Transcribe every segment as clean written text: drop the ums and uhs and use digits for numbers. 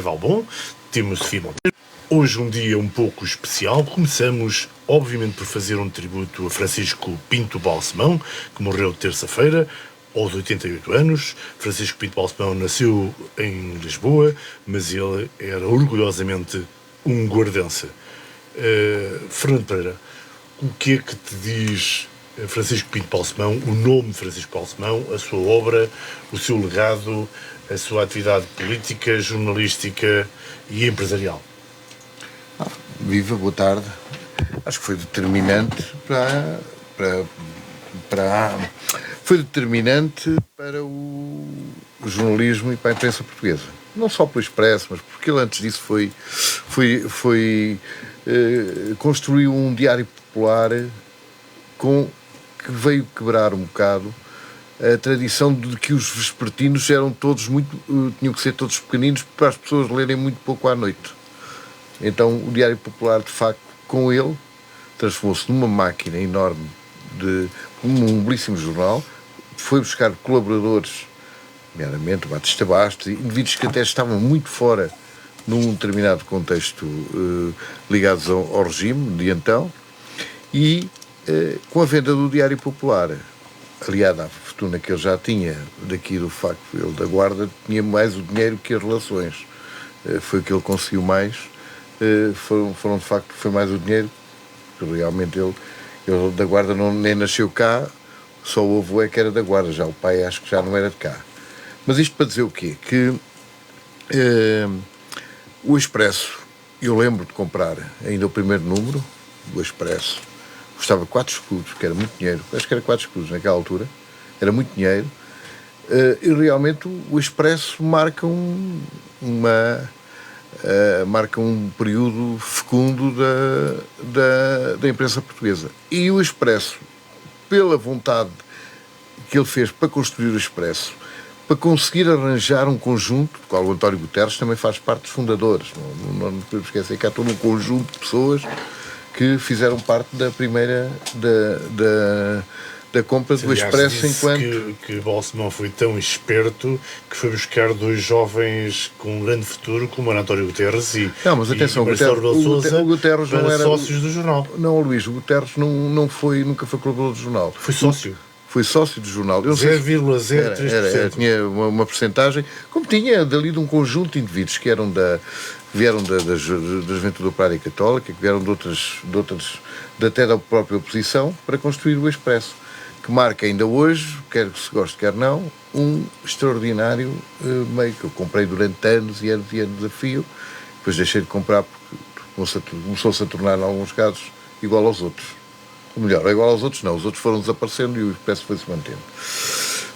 Valbon, temos Sofia Monteiro. Hoje um dia um pouco especial. Começamos, obviamente, por fazer um tributo a Francisco Pinto Balsemão, que morreu terça-feira, aos 88 anos. Francisco Pinto Balsemão nasceu em Lisboa, mas ele era orgulhosamente um guardense. Fernando Pereira, o que é que te diz Francisco Pinto Balsemão, o nome de Francisco Balsemão, a sua obra, o seu legado, a sua atividade política, jornalística e empresarial? Viva, boa tarde. Acho que foi determinante foi determinante para o jornalismo e para a imprensa portuguesa. Não só pelo Expresso, mas porque ele antes disso construiu um diário popular que veio quebrar um bocado a tradição de que os vespertinos tinham que ser todos pequeninos para as pessoas lerem muito pouco à noite. Então o Diário Popular, de facto, com ele, transformou-se numa máquina enorme de um belíssimo jornal. Foi buscar colaboradores, nomeadamente o Batista Bastos, indivíduos que até estavam muito fora num determinado contexto ligados ao regime de então, e com a venda do Diário Popular, aliada à fortuna que ele já tinha daqui do facto, ele da Guarda tinha mais o dinheiro que as relações, foi o que ele conseguiu mais, foram de facto, foi mais o dinheiro, porque realmente ele da Guarda nem nasceu cá, só o avô é que era da Guarda, já o pai acho que já não era de cá. Mas isto para dizer o quê? Que o Expresso, eu lembro de comprar ainda o primeiro número do Expresso, custava 4 escudos, que era muito dinheiro, acho que era 4 escudos naquela altura, era muito dinheiro, e realmente o Expresso marca marca um período fecundo da imprensa portuguesa. E o Expresso, pela vontade que ele fez para construir o Expresso, para conseguir arranjar um conjunto, do qual o António Guterres também faz parte dos fundadores, não podemos esquecer que há todo um conjunto de pessoas que fizeram parte da primeira da compra do Expresso, enquanto que Balsemão foi tão esperto que foi buscar dois jovens com um grande futuro, como era António Guterres e atenção, o Guterres não era sócios do jornal. Não, Luís, o Guterres nunca foi colaborador do jornal. Foi sócio. Foi sócio do jornal. 0,03%. Tinha uma percentagem, como tinha dali de um conjunto de indivíduos que vieram da Juventude Operária Católica, que vieram até da própria oposição, para construir o Expresso, que marca ainda hoje, quer que se goste, quer não, um extraordinário meio que eu comprei durante anos e anos e anos a fio, depois deixei de comprar porque começou-se a tornar, em alguns casos, igual aos outros. Ou melhor, igual aos outros não, os outros foram desaparecendo e o Expresso foi-se mantendo.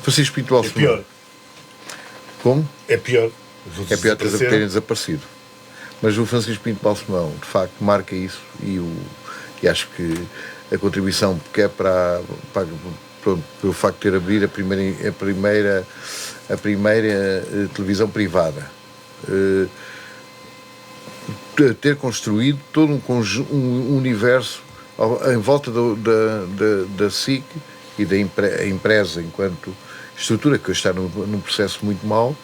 Francisco Pinto Balsemão. É pior. Como? É pior. É pior terem desaparecido. Mas o Francisco Pinto Balsemão, de facto, marca isso e acho que a contribuição que é pelo facto de ter abrido a primeira televisão privada, ter construído todo um universo em volta da SIC e da empresa enquanto estrutura, que está num processo muito mau,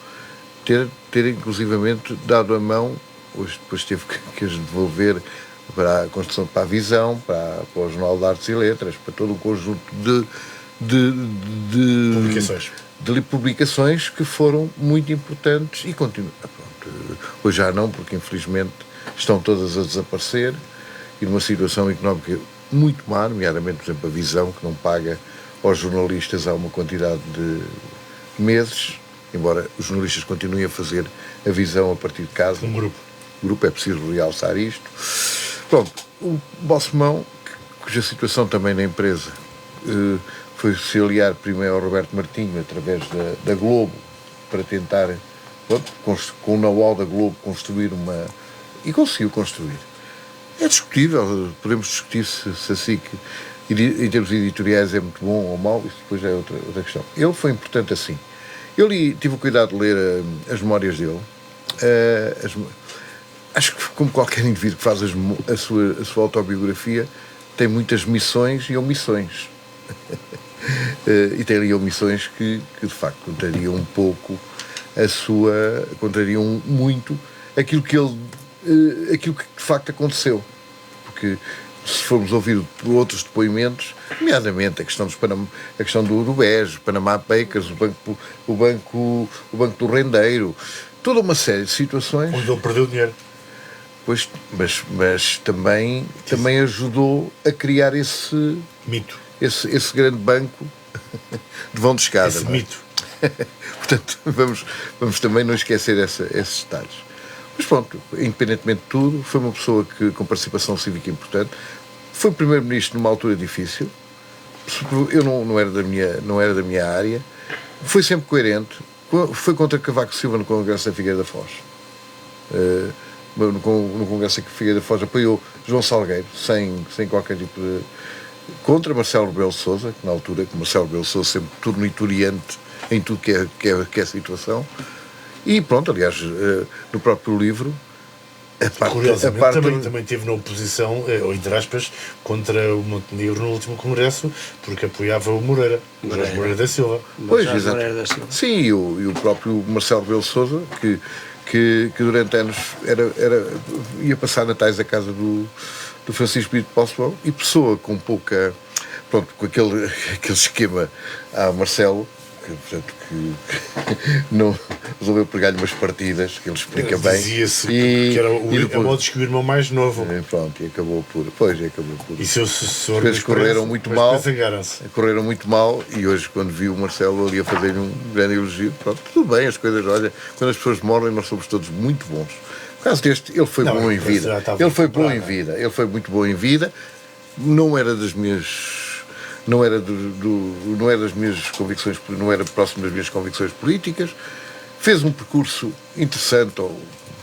ter inclusivamente dado a mão, hoje depois teve que as devolver para a construção, para a Visão, para o Jornal de Artes e Letras, para todo um conjunto de publicações que foram muito importantes e continuam. Hoje já não, porque infelizmente estão todas a desaparecer e numa situação económica muito má, nomeadamente, por exemplo, a Visão, que não paga aos jornalistas há uma quantidade de meses, embora os jornalistas continuem a fazer a Visão a partir de casa. Um grupo, é preciso realçar isto. Pronto, o Balsemão, cuja situação também na empresa foi se aliar primeiro ao Roberto Martinho através da Globo para tentar, com o know-how da Globo, construir e conseguiu construir. É discutível, podemos discutir se assim, em termos editoriais, é muito bom ou mau, isso depois é outra questão. Ele foi importante assim. Eu tive o cuidado de ler as memórias dele. Acho que, como qualquer indivíduo que faz a sua autobiografia, tem muitas missões e omissões. E tem ali omissões que de facto contrariam um pouco contrariam muito aquilo que aquilo que de facto aconteceu. Porque se formos ouvir outros depoimentos, nomeadamente a questão a questão do BES, Panama Papers, o banco do Rendeiro, toda uma série de situações onde ele perdeu dinheiro. Pois, mas também ajudou a criar esse mito, esse grande banco de vão de escada. Esse mito. Portanto, vamos também não esquecer esses detalhes. Mas pronto, independentemente de tudo, foi uma pessoa com participação cívica importante. Foi primeiro-ministro numa altura difícil. Eu não era da minha área. Foi sempre coerente. Foi contra Cavaco Silva no Congresso da Figueira da Foz. No Congresso da Figueira da Foz apoiou João Salgueiro, sem qualquer tipo de... Contra Marcelo Rebelo de Sousa, que na altura, que Marcelo Rebelo de Sousa sempre tornitoriante em tudo que é situação. E pronto, aliás, no próprio livro, curiosamente, também esteve na oposição, ou entre aspas, contra o Montenegro no último Congresso, porque apoiava o Jorge Moreira da Silva. Pois, exato. Sim, e o próprio Marcelo Rebelo de Sousa, que durante anos ia passar natais à casa do Francisco Pinto Balsemão, e pessoa com pouca... Pronto, com aquele esquema a Marcelo, que não resolveu pegar-lhe umas partidas, que ele explica bem. Dizia-se que era a modo que o irmão mais novo. Pronto, e acabou por... E seu sucessor... As coisas correram muito mal, e hoje, quando vi o Marcelo ali a fazer um grande elogio, pronto, tudo bem, as coisas, olha, quando as pessoas morrem, nós somos todos muito bons. No caso deste, ele foi bom em vida. Ele foi bom em vida. Ele foi muito bom em vida. Não era das minhas... Não era das minhas convicções, não era próximo das minhas convicções políticas. Fez um percurso interessante,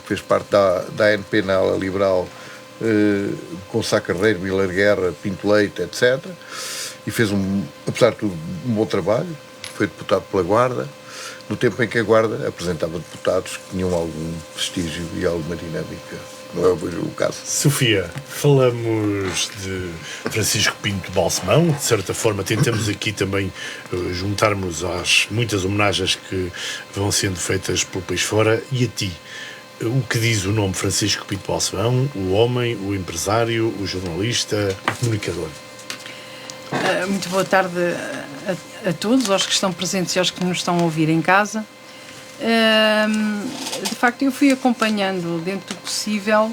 fez parte da ANP na ala liberal, com Sá Carneiro, Vilar Guerra, Pinto Leite, etc. E fez, apesar de tudo, um bom trabalho. Foi deputado pela Guarda, no tempo em que a Guarda apresentava deputados que tinham algum prestígio e alguma dinâmica. Não é o caso. Sofia, falamos de Francisco Pinto Balsemão. De certa forma, tentamos aqui também juntarmos às muitas homenagens que vão sendo feitas pelo país fora. E a ti, o que diz o nome Francisco Pinto Balsemão, o homem, o empresário, o jornalista, o comunicador? Muito boa tarde a todos, aos que estão presentes e aos que nos estão a ouvir em casa. De facto, eu fui acompanhando dentro do possível,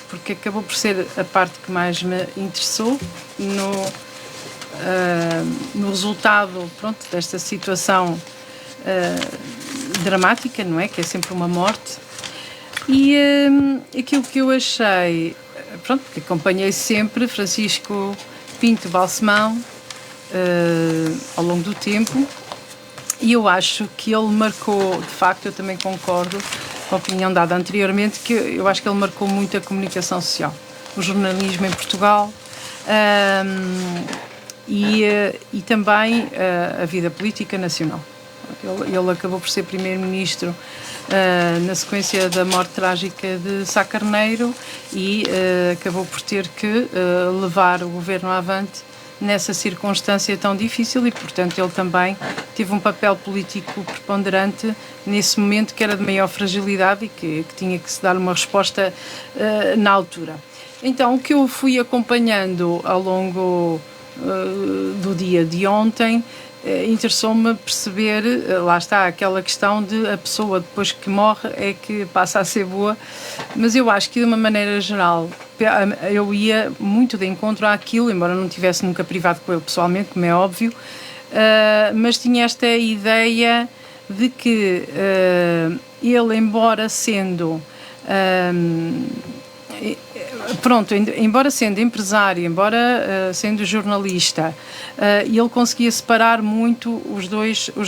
porque acabou por ser a parte que mais me interessou no resultado, pronto, desta situação dramática, não é? Que é sempre uma morte. E aquilo que eu achei, pronto, porque acompanhei sempre Francisco Pinto Balsemão ao longo do tempo. E eu acho que ele marcou, de facto, eu também concordo com a opinião dada anteriormente, que eu acho que ele marcou muito a comunicação social, o jornalismo em Portugal e também a vida política nacional. Ele acabou por ser primeiro-ministro na sequência da morte trágica de Sá Carneiro e acabou por ter que levar o governo avante nessa circunstância tão difícil e, portanto, ele também teve um papel político preponderante nesse momento que era de maior fragilidade e que tinha que se dar uma resposta na altura. Então, o que eu fui acompanhando ao longo do dia de ontem, interessou-me perceber, lá está, aquela questão de a pessoa depois que morre é que passa a ser boa, mas eu acho que de uma maneira geral eu ia muito de encontro àquilo, embora não tivesse nunca privado com ele pessoalmente, como é óbvio, mas tinha esta ideia de que ele, embora sendo embora sendo empresário, embora sendo jornalista, ele conseguia separar muito os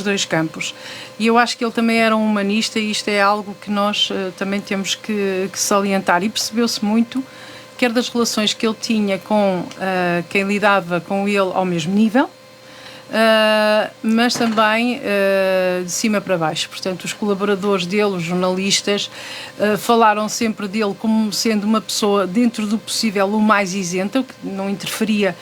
dois campos. E eu acho que ele também era um humanista e isto é algo que nós também temos que salientar. E percebeu-se muito, quer das relações que ele tinha com quem lidava com ele ao mesmo nível, mas também de cima para baixo. Portanto, os colaboradores dele, os jornalistas, falaram sempre dele como sendo uma pessoa, dentro do possível, o mais isenta, que não interferia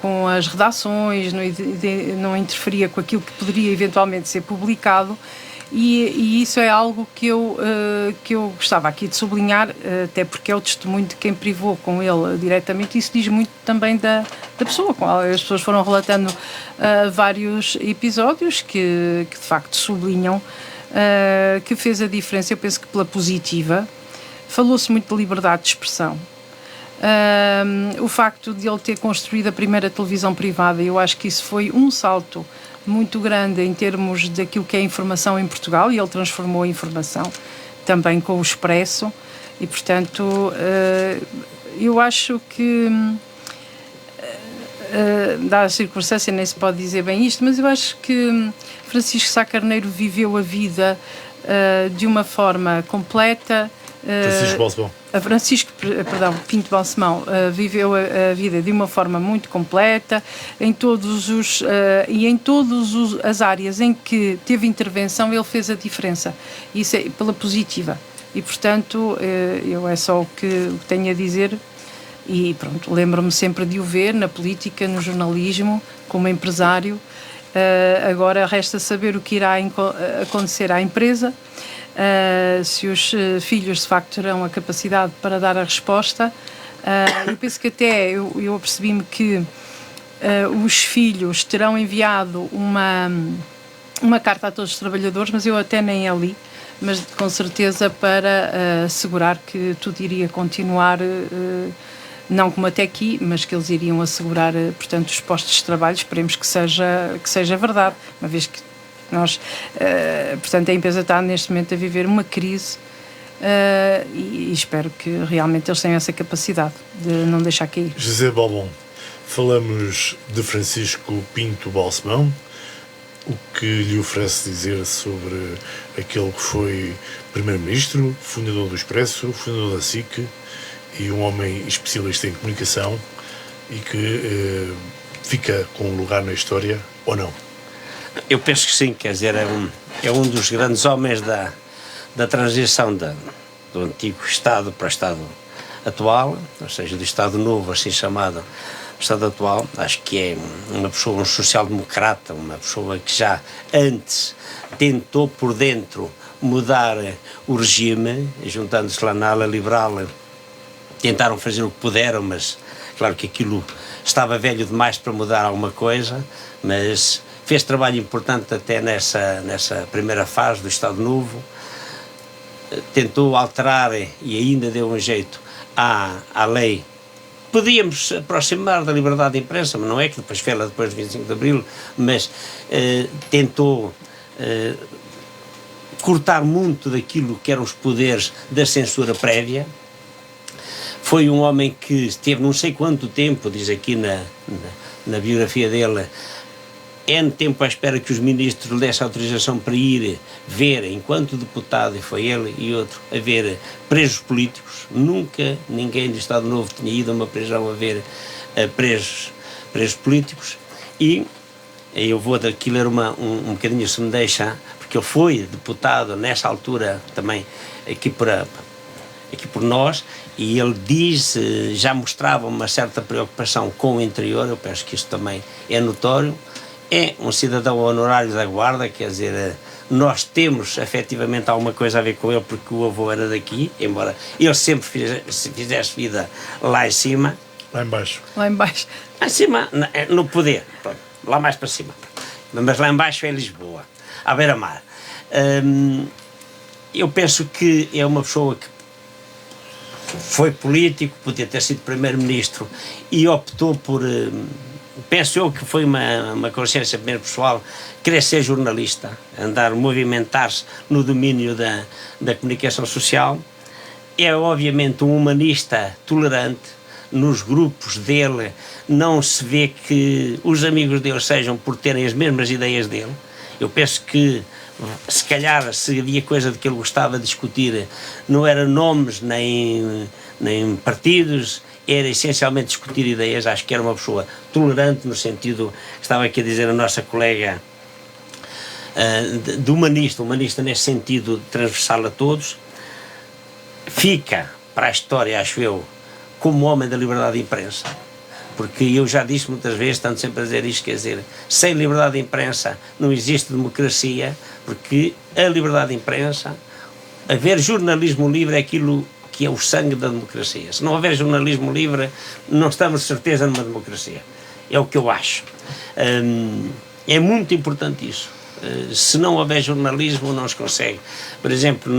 com as redações, não interferia com aquilo que poderia eventualmente ser publicado. E isso é algo que eu gostava aqui de sublinhar, até porque é o testemunho de quem privou com ele diretamente. Isso diz muito também da pessoa. As pessoas foram relatando vários episódios que de facto sublinham que fez a diferença, eu penso que pela positiva. Falou-se muito de liberdade de expressão. O facto de ele ter construído a primeira televisão privada, eu acho que isso foi um salto muito grande em termos daquilo que é informação em Portugal, e ele transformou a informação também com o Expresso, e portanto eu acho que dada a circunstância nem se pode dizer bem isto, mas eu acho que Francisco Sá Carneiro viveu a vida de uma forma completa. Francisco Pinto Balsemão viveu a vida de uma forma muito completa em todas as áreas em que teve intervenção. Ele fez a diferença, isso é pela positiva, e portanto eu é só o que tenho a dizer. E pronto, lembro-me sempre de o ver na política, no jornalismo, como empresário. Agora resta saber o que irá acontecer à empresa. Se os filhos de facto terão a capacidade para dar a resposta. Eu penso que até eu apercebi-me que os filhos terão enviado uma carta a todos os trabalhadores, mas eu até nem a li, mas com certeza para assegurar que tudo iria continuar, não como até aqui, mas que eles iriam assegurar, portanto, os postos de trabalho. Esperemos que seja verdade, uma vez que nós, portanto, a empresa está neste momento a viver uma crise, e espero que realmente eles tenham essa capacidade de não deixar cair. José Balbon, falamos de Francisco Pinto Balsemão. O que lhe oferece dizer sobre aquele que foi primeiro-ministro, fundador do Expresso, fundador da SIC, e um homem especialista em comunicação, e que fica com um lugar na história, ou não? Eu penso que sim, quer dizer, é um dos grandes homens da transição do antigo Estado para o Estado atual, ou seja, do Estado Novo, assim chamado, Estado atual. Acho que é uma pessoa, um social-democrata, uma pessoa que já antes tentou por dentro mudar o regime, juntando-se lá na ala liberal, tentaram fazer o que puderam, mas claro que aquilo estava velho demais para mudar alguma coisa, mas fez trabalho importante até nessa primeira fase do Estado Novo, tentou alterar e ainda deu um jeito à lei. Podíamos aproximar da liberdade de imprensa, mas não é, que depois fez depois do 25 de Abril, mas tentou cortar muito daquilo que eram os poderes da censura prévia. Foi um homem que esteve não sei quanto tempo, diz aqui na biografia dele, N tempo à espera que os ministros lhe dessem autorização para ir ver, enquanto deputado, e foi ele e outro, a ver presos políticos. Nunca ninguém do Estado Novo tinha ido a uma prisão a ver presos políticos. E eu vou aqui ler um bocadinho, se me deixa, porque ele foi deputado nessa altura também aqui por nós, e ele diz, já mostrava uma certa preocupação com o interior. Eu penso que isso também é notório. É um cidadão honorário da Guarda, quer dizer, nós temos efetivamente alguma coisa a ver com ele, porque o avô era daqui, embora ele sempre fizesse vida lá em cima. Lá em baixo. Lá em baixo. Lá em cima, no poder, pronto, lá mais para cima. Mas lá em baixo é Lisboa, à beira-mar. Eu penso que é uma pessoa que foi político, podia ter sido primeiro-ministro, e optou por... penso eu que foi uma consciência primeiro pessoal, querer ser jornalista, andar, movimentar-se no domínio da comunicação social. É obviamente um humanista tolerante. Nos grupos dele não se vê que os amigos dele sejam por terem as mesmas ideias dele. Eu penso que se calhar se havia coisa de que ele gostava de discutir, não era nomes nem partidos, era essencialmente discutir ideias. Acho que era uma pessoa tolerante, no sentido que estava aqui a dizer a nossa colega, de humanista nesse sentido transversal a todos. Fica para a história, acho eu, como homem da liberdade de imprensa, porque eu já disse muitas vezes, estando sempre a dizer isto, quer dizer, sem liberdade de imprensa não existe democracia, porque a liberdade de imprensa, haver jornalismo livre é aquilo que é o sangue da democracia. Se não houver jornalismo livre, não estamos de certeza numa democracia. É o que eu acho. É muito importante isso. Se não houver jornalismo, não se consegue. Por exemplo,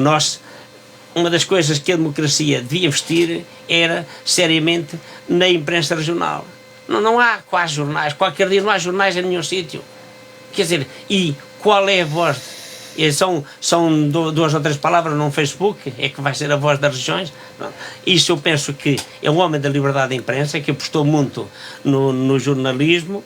uma das coisas que a democracia devia investir era, seriamente, na imprensa regional. Não há quase jornais, qualquer dia não há jornais em nenhum sítio. Quer dizer, e qual é a voz? São 2 ou 3 palavras num Facebook, é que vai ser a voz das regiões. Isso eu penso que é um homem da liberdade de imprensa, que apostou muito no jornalismo,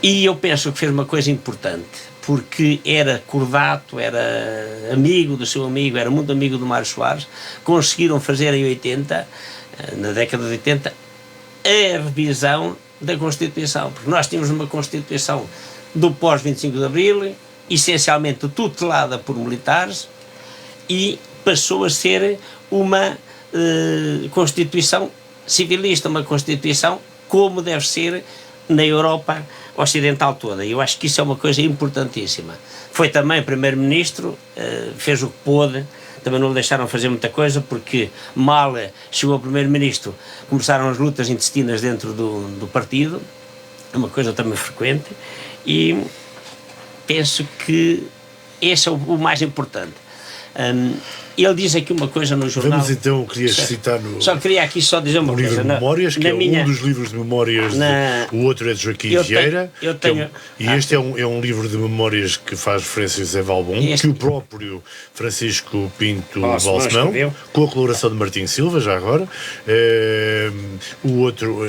e eu penso que fez uma coisa importante, porque era cordato, era amigo do seu amigo, era muito amigo do Mário Soares. Conseguiram fazer em 80, na década de 80, a revisão da Constituição, porque nós tínhamos uma Constituição do pós-25 de Abril, essencialmente tutelada por militares, e passou a ser uma Constituição civilista, uma Constituição como deve ser na Europa ocidental toda. Eu acho que isso é uma coisa importantíssima. Foi também primeiro-ministro, fez o que pôde, também não o deixaram fazer muita coisa, porque mal chegou o primeiro-ministro, começaram as lutas intestinas dentro do partido, é uma coisa também frequente, e penso que esse é o mais importante. Ele diz aqui uma coisa no jornal. Vamos então, querias citar no. Só queria aqui só dizer uma coisa. Livro de Memórias, que é minha, um dos livros de memórias, o outro é de Joaquim Vieira. E este é um livro de memórias que faz referência a José Valbon, que o próprio Francisco Pinto Balsemão, com a colaboração de Martim Silva, já agora. O outro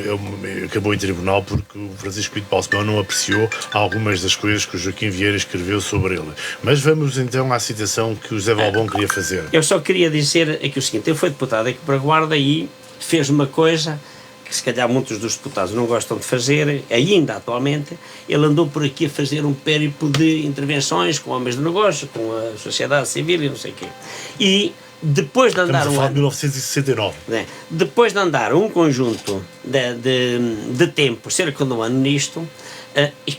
acabou em tribunal porque o Francisco Pinto Balsemão não apreciou algumas das coisas que o Joaquim Vieira escreveu sobre ele. Mas vamos então à citação que o José Valbon queria fazer. Eu só queria dizer aqui o seguinte: ele foi deputado aqui para a Guarda e fez uma coisa que se calhar muitos dos deputados não gostam de fazer, ainda atualmente. Ele andou por aqui a fazer um périplo de intervenções com homens de negócio, com a sociedade civil e não sei o quê. E depois de andar de 1969. Depois de andar um conjunto de tempo, cerca de um ano nisto,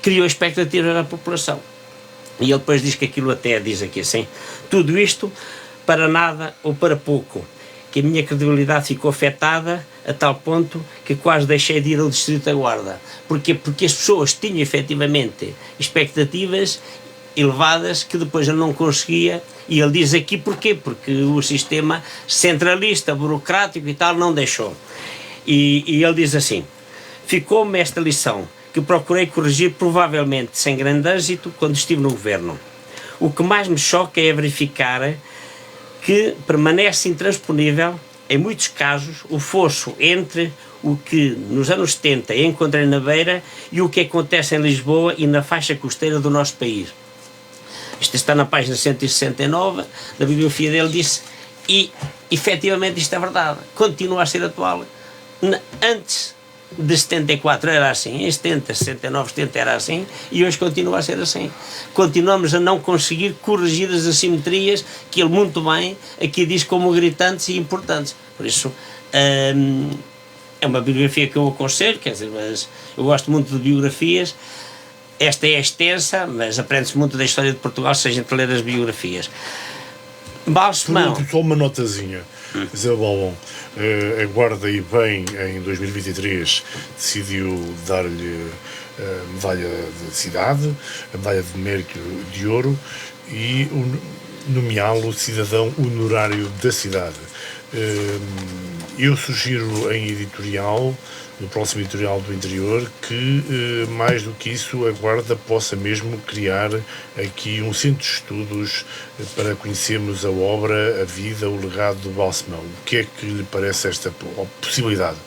criou expectativas na população. E ele depois diz que aquilo até diz aqui assim: tudo isto para nada ou para pouco, que a minha credibilidade ficou afetada a tal ponto que quase deixei de ir ao Distrito da Guarda. Porquê? Porque as pessoas tinham efetivamente expectativas elevadas que depois ele não conseguia, e ele diz aqui porquê, porque o sistema centralista, burocrático e tal não deixou. E ele diz assim: ficou-me esta lição que procurei corrigir, provavelmente sem grande êxito, quando estive no governo. O que mais me choca é verificar que permanece intransponível, em muitos casos, o fosso entre o que nos anos 70 encontrei na Beira e o que acontece em Lisboa e na faixa costeira do nosso país. Isto está na página 169 da bibliografia dele, disse, e efetivamente isto é verdade, continua a ser atual. Antes de 74 era assim, em 70, 69, 70 era assim, e hoje continua a ser assim. Continuamos a não conseguir corrigir as assimetrias que ele muito bem aqui diz como gritantes e importantes. Por isso, é uma biografia que eu aconselho, quer dizer, mas eu gosto muito de biografias. Esta é extensa, mas aprende-se muito da história de Portugal se a gente ler as biografias. Balsemão. Só uma notazinha. José Valbon, a Guarda e bem em 2023 decidiu dar-lhe a medalha de cidade, a medalha de mérito de ouro e nomeá-lo cidadão honorário da cidade. Eu sugiro em editorial, no próximo editorial do Interior, que mais do que isso a Guarda possa mesmo criar aqui um centro de estudos para conhecermos a obra, a vida, o legado do Balsemão. O que é que lhe parece esta possibilidade?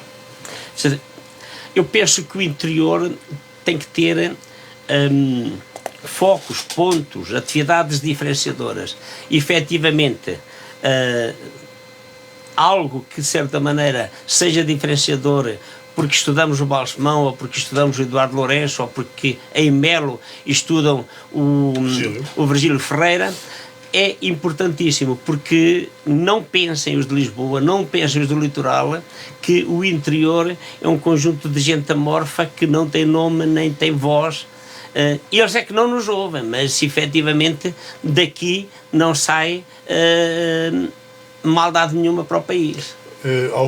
Eu penso que o Interior tem que ter focos, pontos, atividades diferenciadoras. Efetivamente, algo que de certa maneira seja diferenciador, porque estudamos o Balsemão, ou porque estudamos o Eduardo Lourenço, ou porque em Melo estudam o Virgílio Ferreira, é importantíssimo, porque não pensem os de Lisboa, não pensem os do litoral, que o interior é um conjunto de gente amorfa que não tem nome nem tem voz. Eles é que não nos ouvem, mas se efetivamente daqui não sai maldade nenhuma para o país.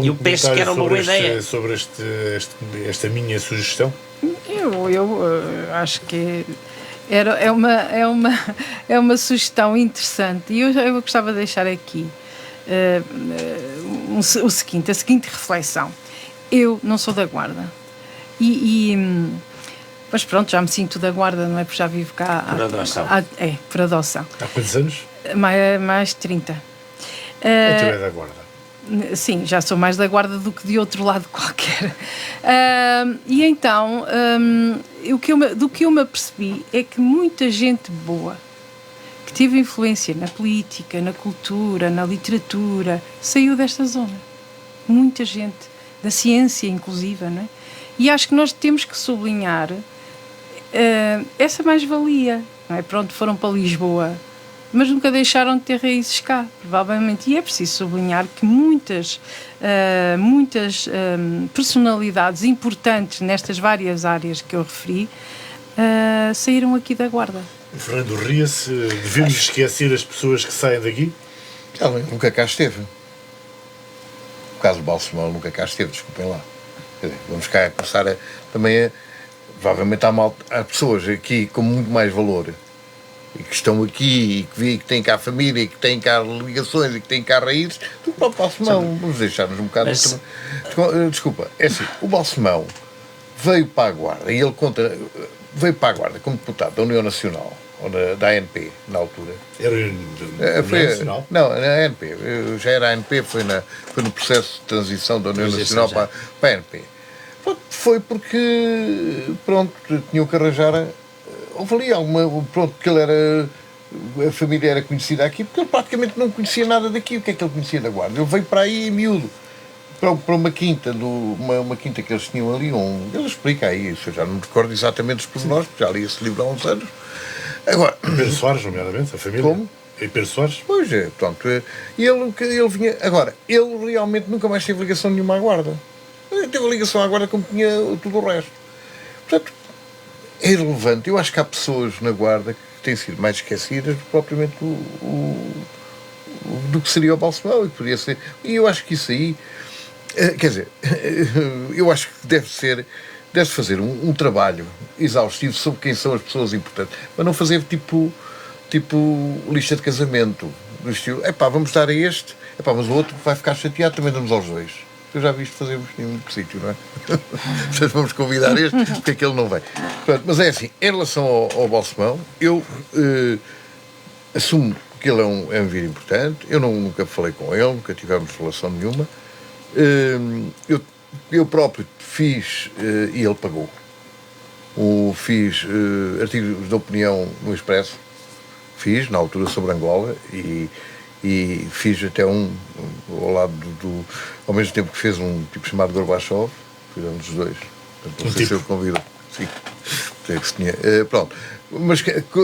Eu penso que era uma boa ideia. Sobre esta minha sugestão? Eu acho que é uma sugestão interessante, e eu gostava de deixar aqui a seguinte reflexão. Eu não sou da Guarda, mas pronto, já me sinto da Guarda, não é? Porque já vivo cá por adoção. Por adoção. Há quantos anos? Mais de 30. Então é da Guarda. Sim, já sou mais da Guarda do que de outro lado qualquer. E então, do que eu me apercebi é que muita gente boa, que teve influência na política, na cultura, na literatura, saiu desta zona. Muita gente, da ciência inclusive, não é? E acho que nós temos que sublinhar essa mais-valia, não é? Pronto, foram para Lisboa, mas nunca deixaram de ter raízes cá, provavelmente. E é preciso sublinhar que muitas personalidades importantes nestas várias áreas que eu referi saíram aqui da Guarda. O Fernando ria-se. Devemos esquecer as pessoas que saem daqui? Ela nunca cá esteve. O caso do Balsemão nunca cá esteve, desculpem lá. Quer dizer, vamos cá começar provavelmente há pessoas aqui com muito mais valor, e que estão aqui, e que têm cá família, e que têm cá ligações, e que têm cá raízes, do próprio Balsemão. Vamos deixar-nos um bocado... Desculpa, é assim, o Balsemão veio para a Guarda, e ele veio para a Guarda como deputado da União Nacional, ou da ANP, na altura. Era da União Nacional? Não, na ANP. Já era a ANP, foi no processo de transição da União Nacional para a ANP. Foi porque, pronto, tinham que arranjar... Houve ali pronto, que a família era conhecida aqui, porque ele praticamente não conhecia nada daqui. O que é que ele conhecia da Guarda? Ele veio para aí miúdo, para uma quinta, uma quinta que eles tinham ali, ele explica aí, isso eu já não me recordo exatamente os pormenores, porque já li esse livro há uns anos. Agora, Pedro Soares, nomeadamente, a família. Como? E Pedro Soares? Pois é, portanto, e ele vinha... Agora, ele realmente nunca mais teve ligação nenhuma à Guarda. Teve ligação à Guarda como tinha tudo o resto. Portanto, é irrelevante. Eu acho que há pessoas na Guarda que têm sido mais esquecidas do que propriamente do que seria o Balsemão, e poderia ser. E eu acho que isso aí, quer dizer, eu acho que deve-se fazer um trabalho exaustivo sobre quem são as pessoas importantes, mas não fazer tipo lista de casamento, do estilo, vamos dar a este, mas o outro vai ficar chateado, também damos aos dois. Eu já vi isto fazermos em muito sítio, não é? Portanto, vamos convidar este, porque é que ele não vem. Portanto, mas é assim, em relação ao Balsemão, eu assumo que ele é um indivíduo importante, eu nunca falei com ele, nunca tivemos relação nenhuma, eu próprio fiz, e ele pagou, fiz artigos de opinião no Expresso, fiz, na altura, sobre Angola, e fiz até ao lado ao mesmo tempo que fez um tipo chamado Gorbachev, fizemos os dois. Portanto, não sei se eu convido. Sim. Pronto. Mas,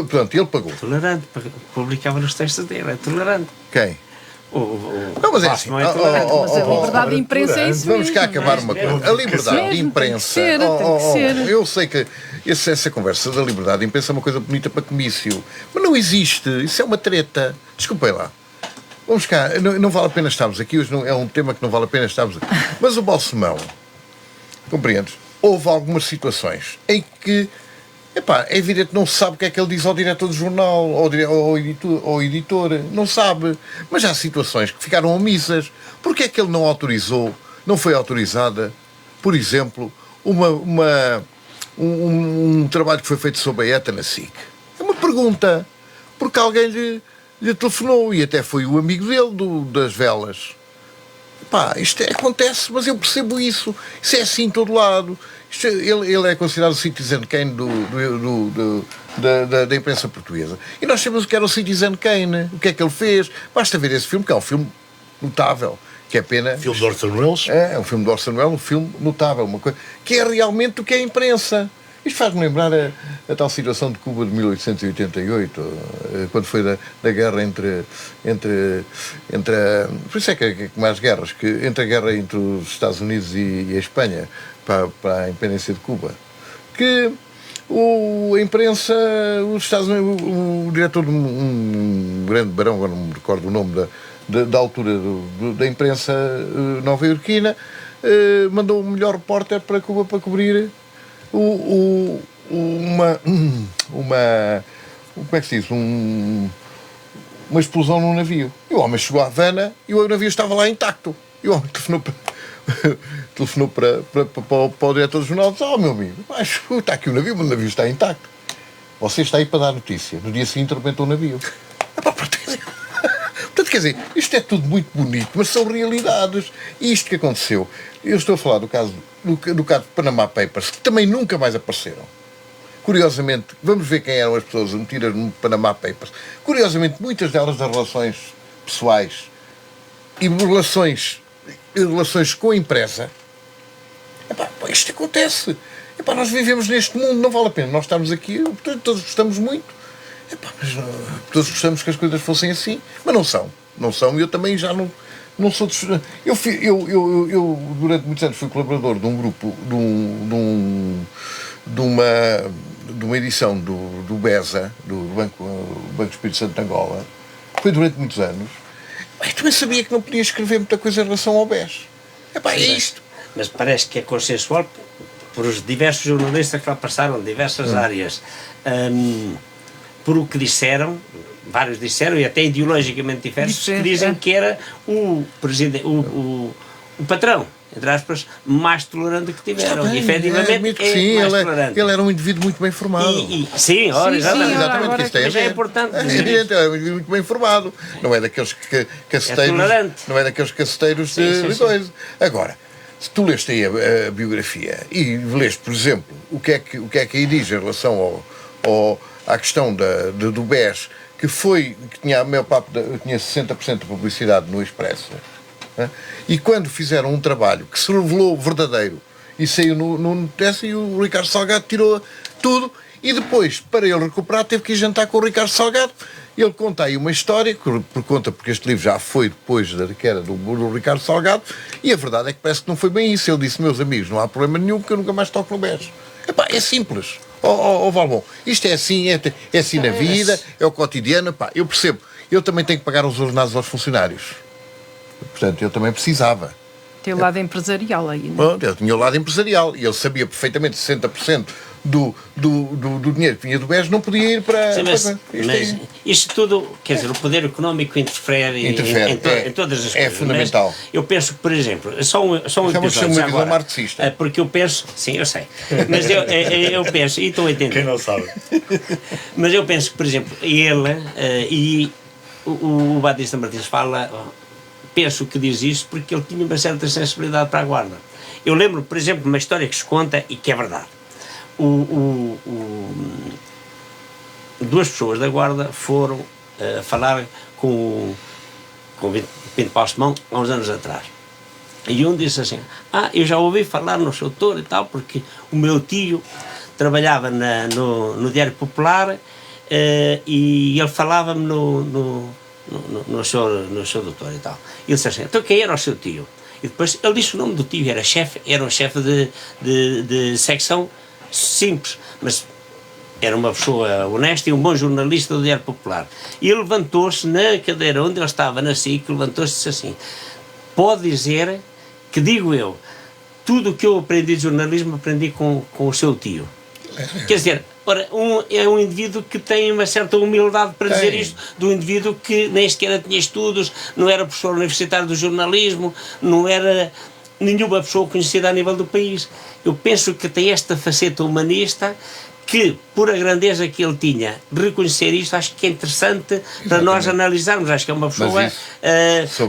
pronto, ele pagou. Tolerante, publicava nos textos dele, é tolerante. Quem? Não, mas é assim. Mas a liberdade de imprensa é isso mesmo. Vamos cá acabar uma coisa. A liberdade de imprensa. Tem que ser. Eu sei que essa conversa da liberdade de imprensa é uma coisa bonita para comício, mas não existe. Isso é uma treta. Desculpem lá. Vamos cá, não vale a pena estarmos aqui, hoje é um tema que não vale a pena estarmos aqui. Mas o Balsemão, compreendes? Houve algumas situações em que, é evidente que não se sabe o que é que ele diz ao diretor do jornal, ao editor, não sabe. Mas há situações que ficaram omissas. Porquê é que ele não foi autorizada, por exemplo, um trabalho que foi feito sobre a ETA na SIC? É uma pergunta, porque alguém lhe telefonou, e até foi o amigo dele das velas. Isto acontece, mas eu percebo isso. Isso é assim em todo lado. Ele é considerado o Citizen Kane da imprensa portuguesa. E nós sabemos o que era o Citizen Kane, o que é que ele fez. Basta ver esse filme, que é um filme notável. Que é pena. Filme de Orson Welles? É um filme de Orson Welles, um filme notável. Uma coisa que é realmente o que é a imprensa. Isto faz-me lembrar a tal situação de Cuba de 1888, quando foi da guerra entre por isso é que é como as guerras, entre a guerra entre os Estados Unidos e a Espanha para a independência de Cuba, que a imprensa, os Estados Unidos, o diretor de um grande barão, agora não me recordo o nome da altura da imprensa nova-iorquina, mandou o melhor repórter para Cuba para cobrir uma como é que se diz? Uma explosão num navio. E o homem chegou à Havana e o navio estava lá intacto. E o homem telefonou para o diretor do jornal e disse: meu amigo, mas está aqui o navio está intacto. Você está aí para dar notícia. No dia seguinte arrebentou o navio. Portanto, quer dizer, isto é tudo muito bonito, mas são realidades. E isto que aconteceu, eu estou a falar do caso de Panama Papers, que também nunca mais apareceram. Curiosamente, vamos ver quem eram as pessoas metidas no Panama Papers. Curiosamente, muitas delas das relações pessoais e relações com a empresa. Isto acontece. Nós vivemos neste mundo, não vale a pena nós estarmos aqui, todos gostamos muito. Mas todos gostamos que as coisas fossem assim, mas não são. Não são, e eu também já não sou... Eu durante muitos anos fui colaborador de um grupo, de uma edição do BESA, do Banco Espírito Santo de Angola. Foi durante muitos anos. Eu também sabia que não podia escrever muita coisa em relação ao BES. É isto. Mas parece que é consensual por os diversos jornalistas que lá passaram, diversas áreas. Por o que disseram, vários disseram, e até ideologicamente diversos, que dizem que era o patrão, entre aspas, mais tolerante que tiveram. E efetivamente mais tolerante. Ele era um indivíduo muito bem formado. Sim, exatamente, que isto mas é importante dizer ele era um indivíduo muito bem formado. Não é daqueles caceteiros. Não é daqueles caceteiros de coisa. Agora, se tu leste aí a biografia e leste, por exemplo, o que é que aí diz em relação à questão do BES, que tinha a maior parte, tinha 60% de publicidade no Expresso, né? E quando fizeram um trabalho que se revelou verdadeiro e saiu no teste, e o Ricardo Salgado tirou tudo, e depois, para ele recuperar, teve que ir jantar com o Ricardo Salgado. Ele conta aí uma história, porque este livro já foi depois que era do Ricardo Salgado, e a verdade é que parece que não foi bem isso. Ele disse: meus amigos, não há problema nenhum, porque eu nunca mais toco no BES. É simples. Valbon, isto é assim, é assim na vida, é o cotidiano. Eu percebo, eu também tenho que pagar os ordenados aos funcionários, portanto eu também precisava. Tem o lado empresarial aí, não é? Ele tinha o lado empresarial e ele sabia perfeitamente que 60% do dinheiro que vinha do BES não podia ir para... Sim, mas isto tudo, quer dizer, o poder económico interfere em todas as coisas. É fundamental. Mas eu penso que, por exemplo, só um episódio uma visão marxista. Porque eu penso, sim, eu sei, mas eu penso, e estou a entender. Quem não sabe? Mas eu penso que, por exemplo, ele e o Batista Martins fala, penso que diz isso porque ele tinha uma certa sensibilidade para a Guarda. Eu lembro, por exemplo, de uma história que se conta e que é verdade. Duas pessoas da Guarda foram falar com o Pinto Balsemão há uns anos atrás. E um disse assim: eu já ouvi falar no seu doutor e tal, porque o meu tio trabalhava no Diário Popular e ele falava-me no seu doutor e tal. E ele disse assim: então quem era o seu tio? E depois ele disse o nome do tio, era um chefe de secção simples, mas era uma pessoa honesta e um bom jornalista do Diário Popular. E ele levantou-se na cadeira onde ele estava, na SIC, levantou-se e disse assim: pode dizer que, digo eu, tudo o que eu aprendi de jornalismo aprendi com o seu tio. Quer dizer, é um indivíduo que tem uma certa humildade para dizer isto, do indivíduo que nem sequer tinha estudos, não era professor universitário do jornalismo, não era nenhuma pessoa conhecida a nível do país. Eu penso que tem esta faceta humanista que, por a grandeza que ele tinha, reconhecer isto, acho que é interessante para nós analisarmos. Acho que é uma pessoa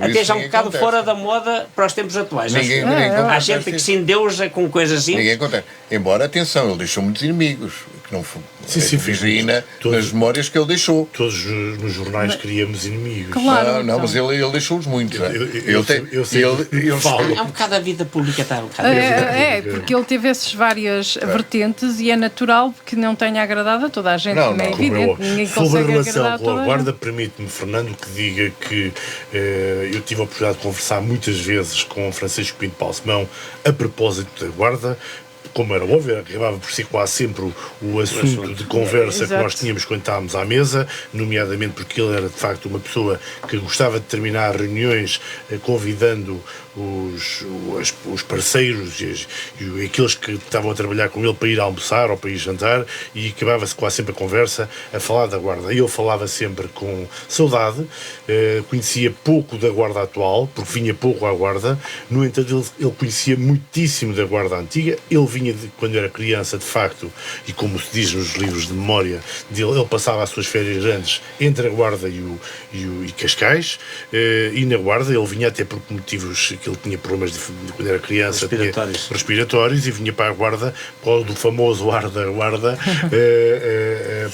até já um bocado fora da moda para os tempos atuais. Há gente que se endeusa com coisas assim. Ninguém acontece. Embora, atenção, ele deixou muitos inimigos. que não foi. Sim, Imagina nas memórias que ele deixou. Todos nos jornais criamos inimigos. Claro. Não, mas ele deixou-os muitos. Eu sei falo. É um bocado a vida pública, está um bocado. Porque ele teve essas várias vertentes e é natural que não tenha agradado a toda a gente, Não, como é não, evidente. Ninguém Sobre a consegue relação agradar a com a toda a Guarda, gente. permite-me, Fernando, que diga que eu tive a oportunidade de conversar muitas vezes com Francisco Pinto Balsemão a propósito da Guarda. Como era óbvio, acabava por ser quase sempre o assunto de conversa que nós tínhamos quando estávamos à mesa, nomeadamente porque ele era de facto uma pessoa que gostava de terminar reuniões convidando os parceiros e aqueles que estavam a trabalhar com ele para ir almoçar ou para ir jantar, e acabava-se quase sempre a conversa a falar da Guarda. Ele falava sempre com saudade, conhecia pouco da Guarda atual, porque vinha pouco à Guarda. No entanto, ele conhecia muitíssimo da Guarda antiga. Ele vinha quando era criança, de facto, e como se diz nos livros de memória dele, ele passava as suas férias grandes entre a Guarda e Cascais, e na Guarda ele vinha até por motivos que ele tinha problemas de quando era criança, respiratórios, e vinha para a Guarda por causa do famoso ar da Guarda.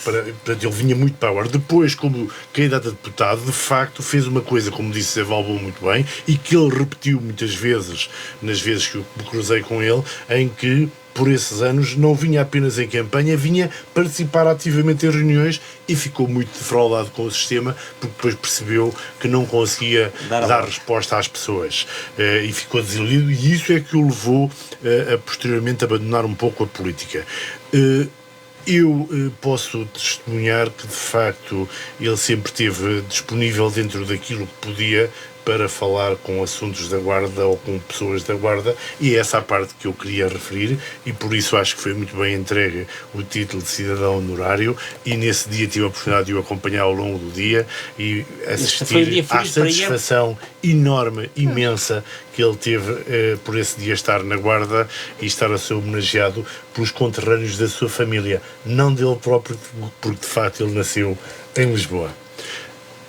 Portanto, ele vinha muito para a Guarda. Depois, como candidato a deputado, de facto fez uma coisa, como disse Zé Valbon muito bem, e que ele repetiu muitas vezes, nas vezes que eu me cruzei com ele, em que por esses anos não vinha apenas em campanha, vinha participar ativamente em reuniões, e ficou muito defraudado com o sistema, porque depois percebeu que não conseguia dar resposta às pessoas, e ficou desiludido, e isso é que o levou a posteriormente abandonar um pouco a política. Eu posso testemunhar que, de facto, ele sempre esteve disponível dentro daquilo que podia para falar com assuntos da Guarda ou com pessoas da Guarda, e é essa a parte que eu queria referir, e por isso acho que foi muito bem entregue o título de cidadão honorário, e nesse dia tive a oportunidade de o acompanhar ao longo do dia e assistir à satisfação enorme, imensa, que ele teve por esse dia estar na Guarda e estar a ser homenageado pelos conterrâneos da sua família, não dele próprio, porque de facto ele nasceu em Lisboa.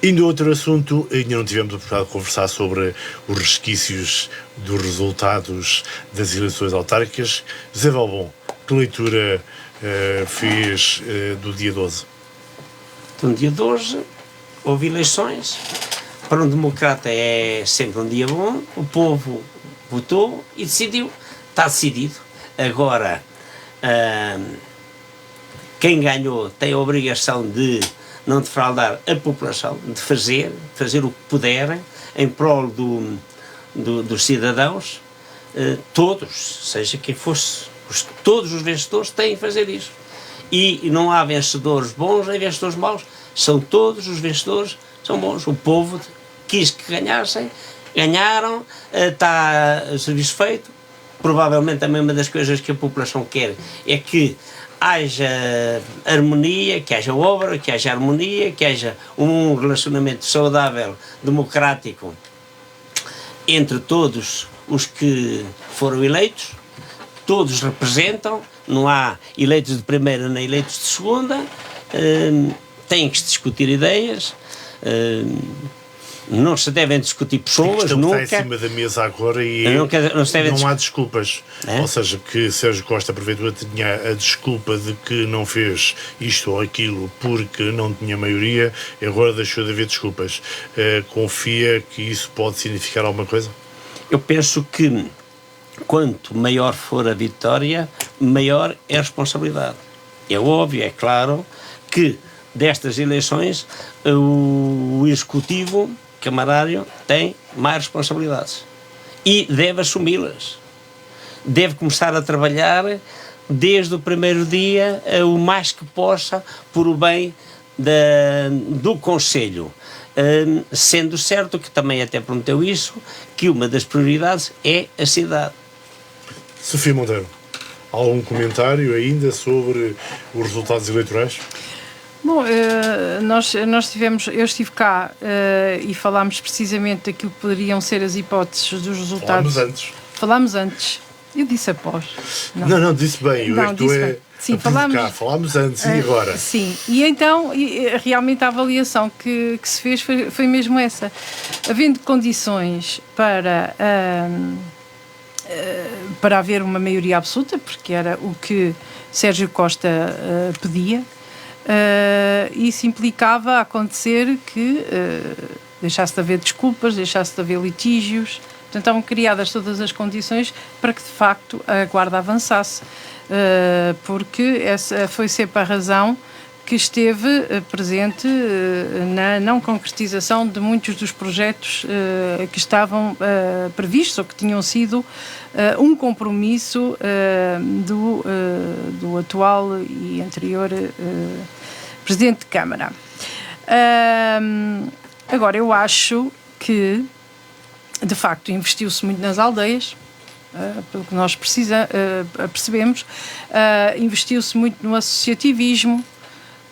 Indo a outro assunto, ainda não tivemos a oportunidade de conversar sobre os resquícios dos resultados das eleições autárquicas. José Valbon, que leitura fez do dia 12? No dia 12 houve eleições. Para um democrata é sempre um dia bom. O povo votou e decidiu. Está decidido. Agora, quem ganhou tem a obrigação de não defraudar a população, de fazer o que puderem em prol dos cidadãos, todos, seja quem fosse, todos os vencedores têm de fazer isso. E não há vencedores bons nem vencedores maus, são todos os vencedores, são bons. O povo quis que ganhassem, ganharam, está o serviço feito. Provavelmente também uma das coisas que a população quer é que haja harmonia, que haja obra, que haja harmonia, que haja um relacionamento saudável, democrático entre todos os que foram eleitos. Todos representam, não há eleitos de primeira nem eleitos de segunda, têm que se discutir ideias, não se devem discutir pessoas, nunca. Está em cima da mesa agora e não há desculpas. Ou seja, que Sérgio Costa aproveitou, tinha a desculpa de que não fez isto ou aquilo porque não tinha maioria, e agora deixou de haver desculpas. Confia que isso pode significar alguma coisa? Eu penso que quanto maior for a vitória, maior é a responsabilidade. É óbvio, é claro, que destas eleições o Executivo camarário tem mais responsabilidades e deve assumi-las, deve começar a trabalhar desde o primeiro dia o mais que possa por o bem do Conselho, sendo certo que também até prometeu isso, que uma das prioridades é a cidade. Sofia Monteiro, algum comentário ainda sobre os resultados eleitorais? Bom, eu estive cá e falámos precisamente daquilo que poderiam ser as hipóteses dos resultados. Falámos antes. Eu disse após. Não, disse bem. Sim, falámos antes e agora. Sim, e então realmente a avaliação que se fez foi mesmo essa. Havendo condições para para haver uma maioria absoluta, porque era o que Sérgio Costa pedia. Isso implicava acontecer que deixasse de haver desculpas, deixasse de haver litígios. Portanto, estavam criadas todas as condições para que, de facto, a Guarda avançasse. Porque essa foi sempre a razão que esteve presente na não concretização de muitos dos projetos que estavam previstos ou que tinham sido um compromisso do atual e anterior Presidente de Câmara. Agora, eu acho que, de facto, investiu-se muito nas aldeias, pelo que nós percebemos, investiu-se muito no associativismo,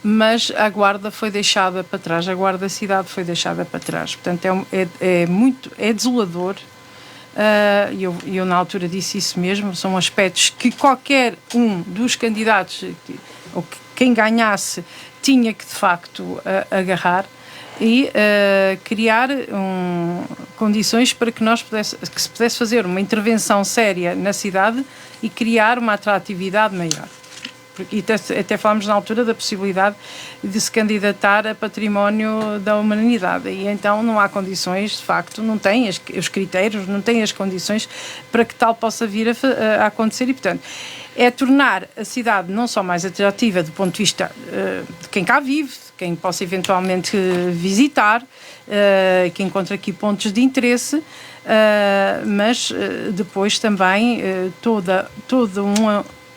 mas a Guarda foi deixada para trás, a Guarda da cidade foi deixada para trás. Portanto, é desolador. Eu na altura disse isso mesmo, são aspectos que qualquer um dos candidatos, ou quem ganhasse, tinha que de facto agarrar e criar condições para que se pudesse fazer uma intervenção séria na cidade e criar uma atratividade maior. E até falámos na altura da possibilidade de se candidatar a património da humanidade, e então não há condições, de facto, não tem os critérios, não tem as condições para que tal possa vir a acontecer, e portanto é tornar a cidade não só mais atrativa do ponto de vista de quem cá vive, de quem possa eventualmente visitar, que encontra aqui pontos de interesse, mas depois também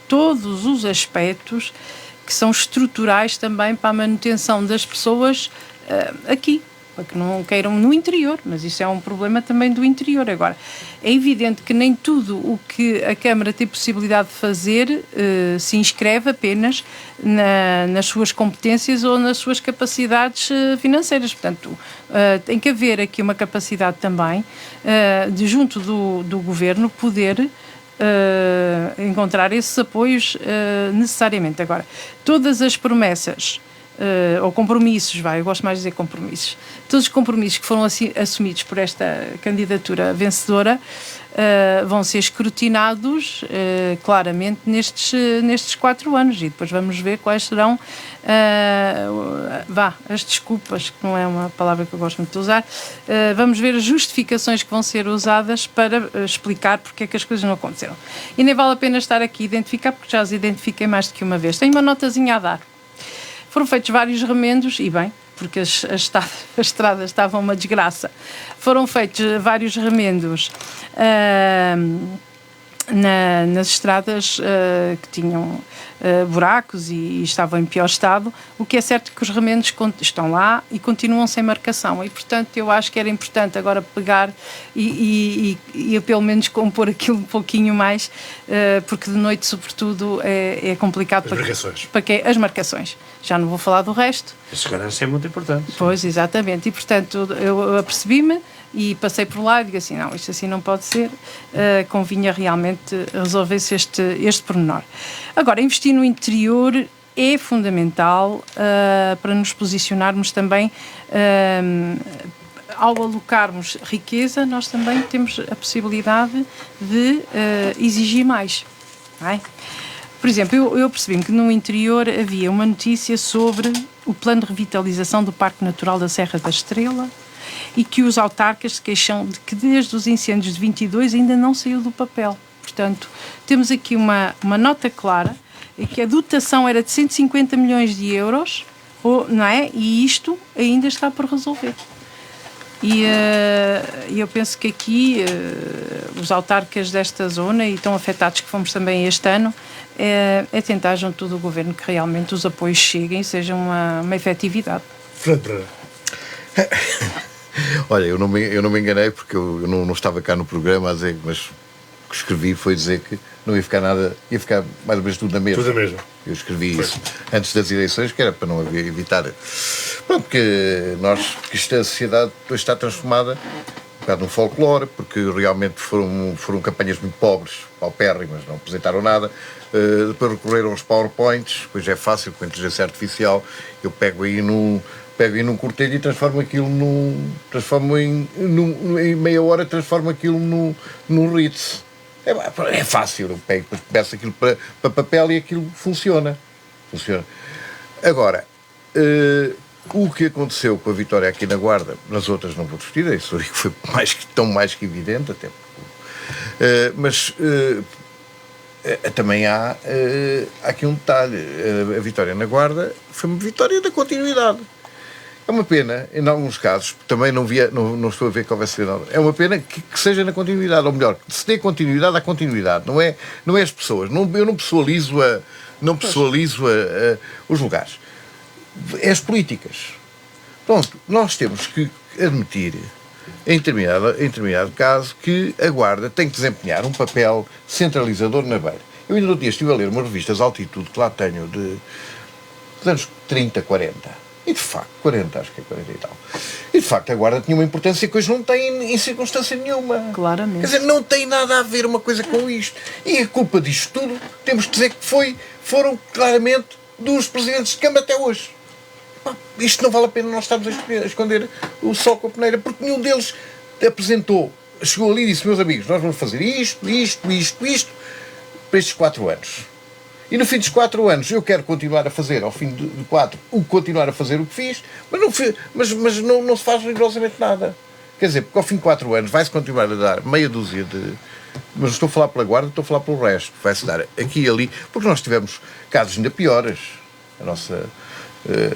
todos os aspectos que são estruturais também para a manutenção das pessoas aqui, para que não queiram no interior, mas isso é um problema também do interior. Agora, é evidente que nem tudo o que a Câmara tem possibilidade de fazer se inscreve apenas nas suas competências ou nas suas capacidades financeiras. Portanto, tem que haver aqui uma capacidade também de, junto do Governo, poder encontrar esses apoios necessariamente. Agora, todas as promessas ou compromissos, eu gosto mais de dizer compromissos, todos os compromissos que foram assumidos por esta candidatura vencedora vão ser escrutinados claramente nestes 4 anos, e depois vamos ver quais serão as desculpas, que não é uma palavra que eu gosto muito de usar, vamos ver as justificações que vão ser usadas para explicar porque é que as coisas não aconteceram. E nem vale a pena estar aqui a identificar, porque já as identifiquei mais do que uma vez. Tenho uma notazinha a dar. Foram feitos vários remendos, e bem, porque as estradas estavam uma desgraça. Foram feitos vários remendos nas estradas que tinham buracos e estavam em pior estado. O que é certo é que os remendos estão lá e continuam sem marcação, e portanto eu acho que era importante agora pegar e pelo menos compor aquilo um pouquinho mais, porque de noite sobretudo é complicado para as marcações. Já não vou falar do resto. A segurança é muito importante. Pois, exatamente, e portanto eu apercebi-me e passei por lá e digo assim, não, isto assim não pode ser, convinha realmente resolver-se este pormenor. Agora, investir no interior é fundamental para nos posicionarmos também, ao alocarmos riqueza, nós também temos a possibilidade de exigir mais, não é? Por exemplo, eu percebi-me que no interior havia uma notícia sobre o plano de revitalização do Parque Natural da Serra da Estrela, e que os autarcas se queixam de que desde os incêndios de 22 ainda não saiu do papel. Portanto, temos aqui uma nota clara, que a dotação era de 150 milhões de euros, não é? E isto ainda está por resolver. E eu penso que aqui os autarcas desta zona, e tão afetados que fomos também este ano, é tentar junto do Governo que realmente os apoios cheguem e sejam uma efetividade. Fernando Pereira. Olha, eu não me enganei, porque eu não estava cá no programa a dizer, mas o que escrevi foi dizer que não ia ficar nada, ia ficar mais ou menos tudo na mesma. Tudo na mesma. Eu escrevi isso antes das eleições, que era para não evitar. Pronto, porque que esta sociedade depois está transformada um bocado num folclore, porque realmente foram campanhas muito pobres, paupérrimas, não apresentaram nada. Depois recorreram aos PowerPoints, depois é fácil, com a inteligência artificial, eu pego aí num cortelho e transformo aquilo em meia hora transformo aquilo num Ritz. É fácil, eu pego, peço aquilo para papel e aquilo funciona. Agora, o que aconteceu com a vitória aqui na Guarda, nas outras não vou discutir, isso foi tão mais que evidente, até porque, mas também há aqui um detalhe. A vitória na Guarda foi uma vitória da continuidade. É uma pena, em alguns casos, também não estou a ver que houvesse nada. É uma pena que seja na continuidade, ou melhor, que se dê continuidade à continuidade, não é as pessoas. Eu não pessoalizo, os lugares. É as políticas. Pronto, nós temos que admitir, em determinado caso, que a Guarda tem que desempenhar um papel centralizador na Beira. Eu ainda no dia estive a ler umas revistas de altitude que lá tenho dos anos 30, 40. E de facto, 40, acho que é 40 e tal. E de facto a Guarda tinha uma importância que hoje não tem em circunstância nenhuma. Claramente. Quer dizer, não tem nada a ver uma coisa com isto. E a culpa disto tudo, temos que dizer que foram claramente dos presidentes de Câmara até hoje. Isto não vale a pena nós estarmos a esconder o sol com a peneira, porque nenhum deles chegou ali e disse: meus amigos, nós vamos fazer isto para estes 4 anos. E no fim dos 4 anos eu quero continuar a fazer, ao fim de 4, continuar a fazer o que fiz, mas não se faz rigorosamente nada. Quer dizer, porque ao fim de 4 anos vai-se continuar a dar meia dúzia de... Mas não estou a falar pela Guarda, estou a falar pelo resto. Vai-se dar aqui e ali, porque nós tivemos casos ainda piores. A nossa...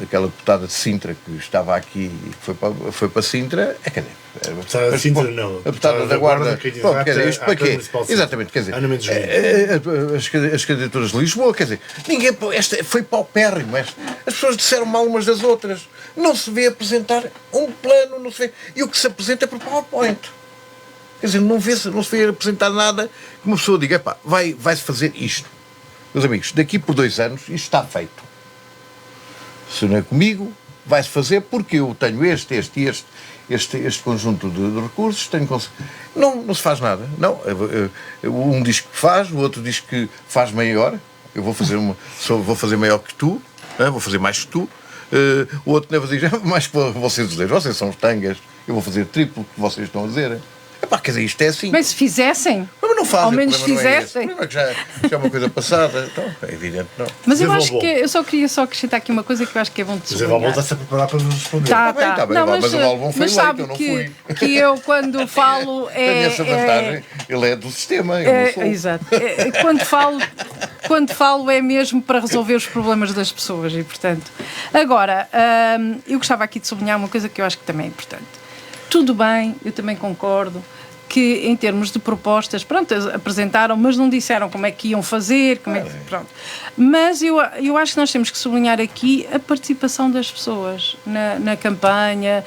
aquela deputada de Sintra que estava aqui e que foi para Sintra, quer dizer, a deputada de Sintra não. A deputada da Guarda, pronto, quer dizer, isto para quê? Exatamente, quer dizer, as candidaturas de Lisboa, quer dizer, esta foi paupérrimo, as pessoas disseram mal umas das outras, não se vê apresentar um plano, não se vê, e o que se apresenta é por PowerPoint. Quer dizer, não se vê apresentar nada que uma pessoa diga: vai-se fazer isto. Meus amigos, daqui por 2 anos isto está feito. Se não é comigo, vai-se fazer porque eu tenho este conjunto de recursos, não se faz nada. Não, um diz que faz, o outro diz que faz maior. Eu vou fazer maior que tu, vou fazer mais que tu. O outro deve dizer: mais que vocês são os tangas, eu vou fazer triplo que vocês estão a dizer. Quer dizer, isto é assim. Mas se fizessem, mas não fazem, ao menos fizessem. É que já é uma coisa passada, então, é evidente, não. Mas eu acho que eu só queria acrescentar aqui uma coisa que eu acho que é bom de sublinhar. Mas está-se a preparar para nos responder. Tá bem, não, mas o Balbon foi eleito, eu não fui. Mas que eu quando falo tenho essa vantagem, ele é do sistema, eu não sou. Exato. Quando falo é mesmo para resolver os problemas das pessoas e, portanto... Agora, eu gostava aqui de sublinhar uma coisa que eu acho que também é importante. Tudo bem, eu também concordo que em termos de propostas, pronto, apresentaram, mas não disseram como é que iam fazer, pronto. Mas eu acho que nós temos que sublinhar aqui a participação das pessoas na campanha,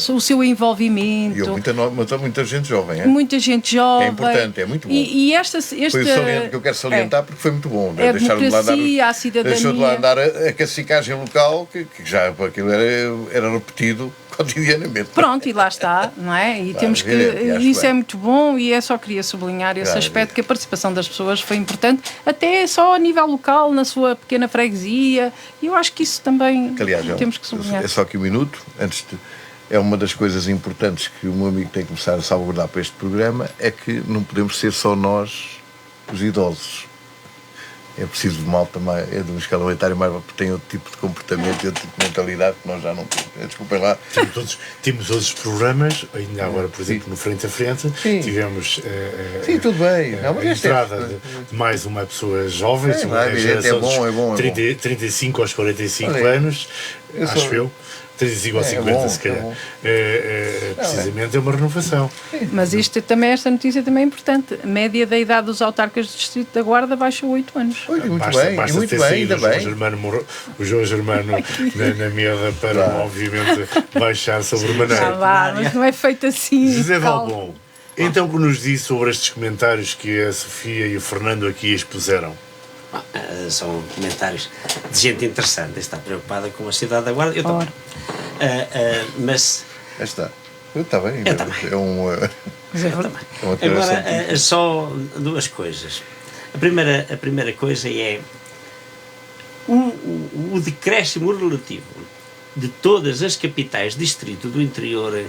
o seu envolvimento. E muita gente jovem, é? Muita gente jovem. É importante, é muito bom. E esta foi o saliente que eu quero salientar porque foi muito bom. A democracia, a cidadania. Deixou de lá andar a cacicagem local, que já aquilo era repetido cotidianamente. Pronto, e lá está, não é? E temos que... Isso é muito bom e só queria sublinhar esse aspecto, que a participação das pessoas foi importante, até só a nível local, na sua pequena freguesia, e eu acho que isso também temos que sublinhar. É só que um minuto, é uma das coisas importantes que o meu amigo tem que começar a salvaguardar para este programa, é que não podemos ser só nós, os idosos. É preciso de malta de um escalão etário mais, porque tem outro tipo de comportamento e outro tipo de mentalidade que nós já não temos. Desculpem lá. Temos outros programas, ainda agora, por exemplo, no Frente a Frente, tivemos tudo bem. A entrada de mais uma pessoa jovem, uma geração dos 35 aos 45 anos, acho eu. 35 ou 50, se calhar. Precisamente é uma renovação. Mas esta notícia também é importante. A média da idade dos autarcas do Distrito da Guarda baixou 8 anos. Muito bem, ainda bem. O João Germano na mesa para, obviamente, baixar sobre maneira. Mas não é feito assim. José Balbon, então o que nos diz sobre estes comentários que a Sofia e o Fernando aqui expuseram? São comentários de gente interessante, está preocupada com a cidade da Guarda. Eu também. Mas. Está bem. Eu também. Agora, só 2 coisas. A primeira coisa é o decréscimo relativo de todas as capitais de distrito do interior.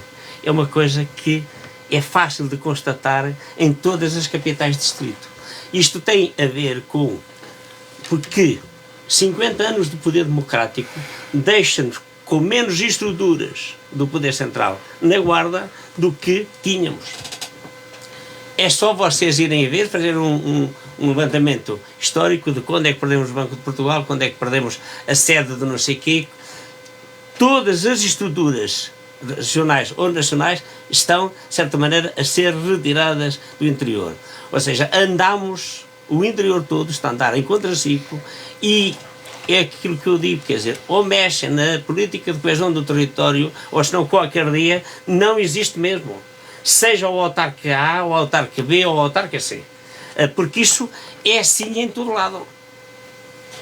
É uma coisa que é fácil de constatar em todas as capitais de distrito. Isto tem a ver com... porque 50 anos de poder democrático deixam-nos com menos estruturas do poder central na Guarda do que tínhamos. É só vocês irem a ver, fazer um levantamento histórico de quando é que perdemos o Banco de Portugal, quando é que perdemos a sede de não sei quê. Todas as estruturas regionais ou nacionais estão, de certa maneira, a ser retiradas do interior. Ou seja, andamos, o interior todo está a andar em contraciclo e é aquilo que eu digo, quer dizer, ou mexem na política de coesão do território, ou senão qualquer dia não existe mesmo. Seja o autarca A, o autarca B ou o autarca C. Porque isso é assim em todo lado.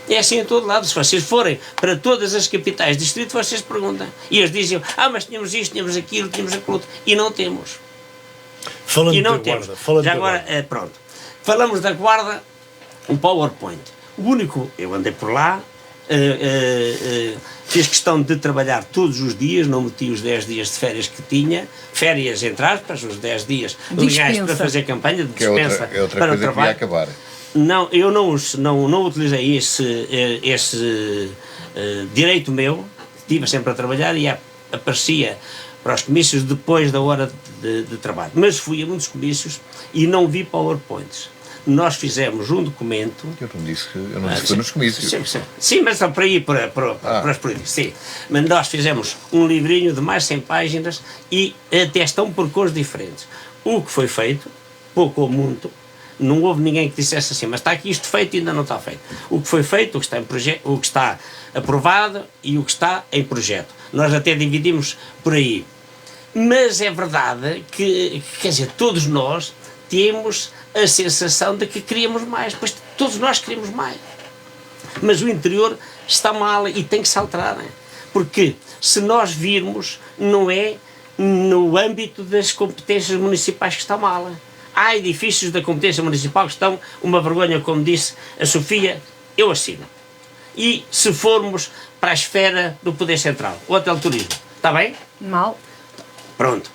É assim em todo lado. Se vocês forem para todas as capitais de distrito, vocês perguntam. E eles dizem, mas tínhamos isto, tínhamos aquilo, tínhamos aquilo outro. E não temos. Falando e não da temos. Guarda. Já agora, pronto. Falamos da Guarda, um PowerPoint. O único, eu andei por lá, fiz questão de trabalhar todos os dias, não meti os 10 dias de férias que tinha, férias entre aspas, os 10 dias legais para fazer campanha de dispensa que é outra para coisa o trabalho. Que ia acabar. Não, eu não utilizei esse direito meu, estive sempre a trabalhar e aparecia para os comícios depois da hora de trabalho. Mas fui a muitos comícios e não vi PowerPoints. Nós fizemos um documento... Eu não disse que foi nos comícios. Sim, mas só para ir para as políticas, sim. Mas nós fizemos um livrinho de mais 100 páginas e até estão por cores diferentes. O que foi feito, pouco ou muito, não houve ninguém que dissesse assim, mas está aqui isto feito e ainda não está feito. O que foi feito, o que está, o que está aprovado e o que está em projeto. Nós até dividimos por aí. Mas é verdade que, quer dizer, todos nós temos a sensação de que queríamos mais, pois todos nós queríamos mais. Mas o interior está mal e tem que se alterar. Porque se nós virmos, não é no âmbito das competências municipais que está mal. Há edifícios da competência municipal que estão uma vergonha, como disse a Sofia, eu assino. E se formos para a esfera do poder central, o hotel turismo, está bem? Mal. Pronto.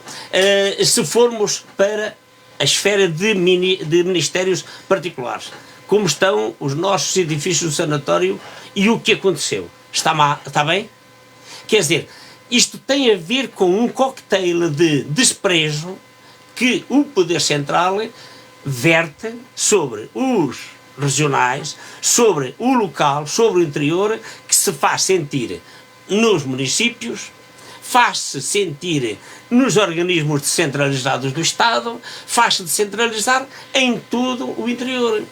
Se formos para a esfera de ministérios particulares, como estão os nossos edifícios do sanatório e o que aconteceu. Está bem? Quer dizer, isto tem a ver com um cocktail de desprezo que o poder central verte sobre os regionais, sobre o local, sobre o interior, que se faz sentir nos municípios, faz-se sentir nos organismos descentralizados do Estado, faz-se descentralizar em todo o interior.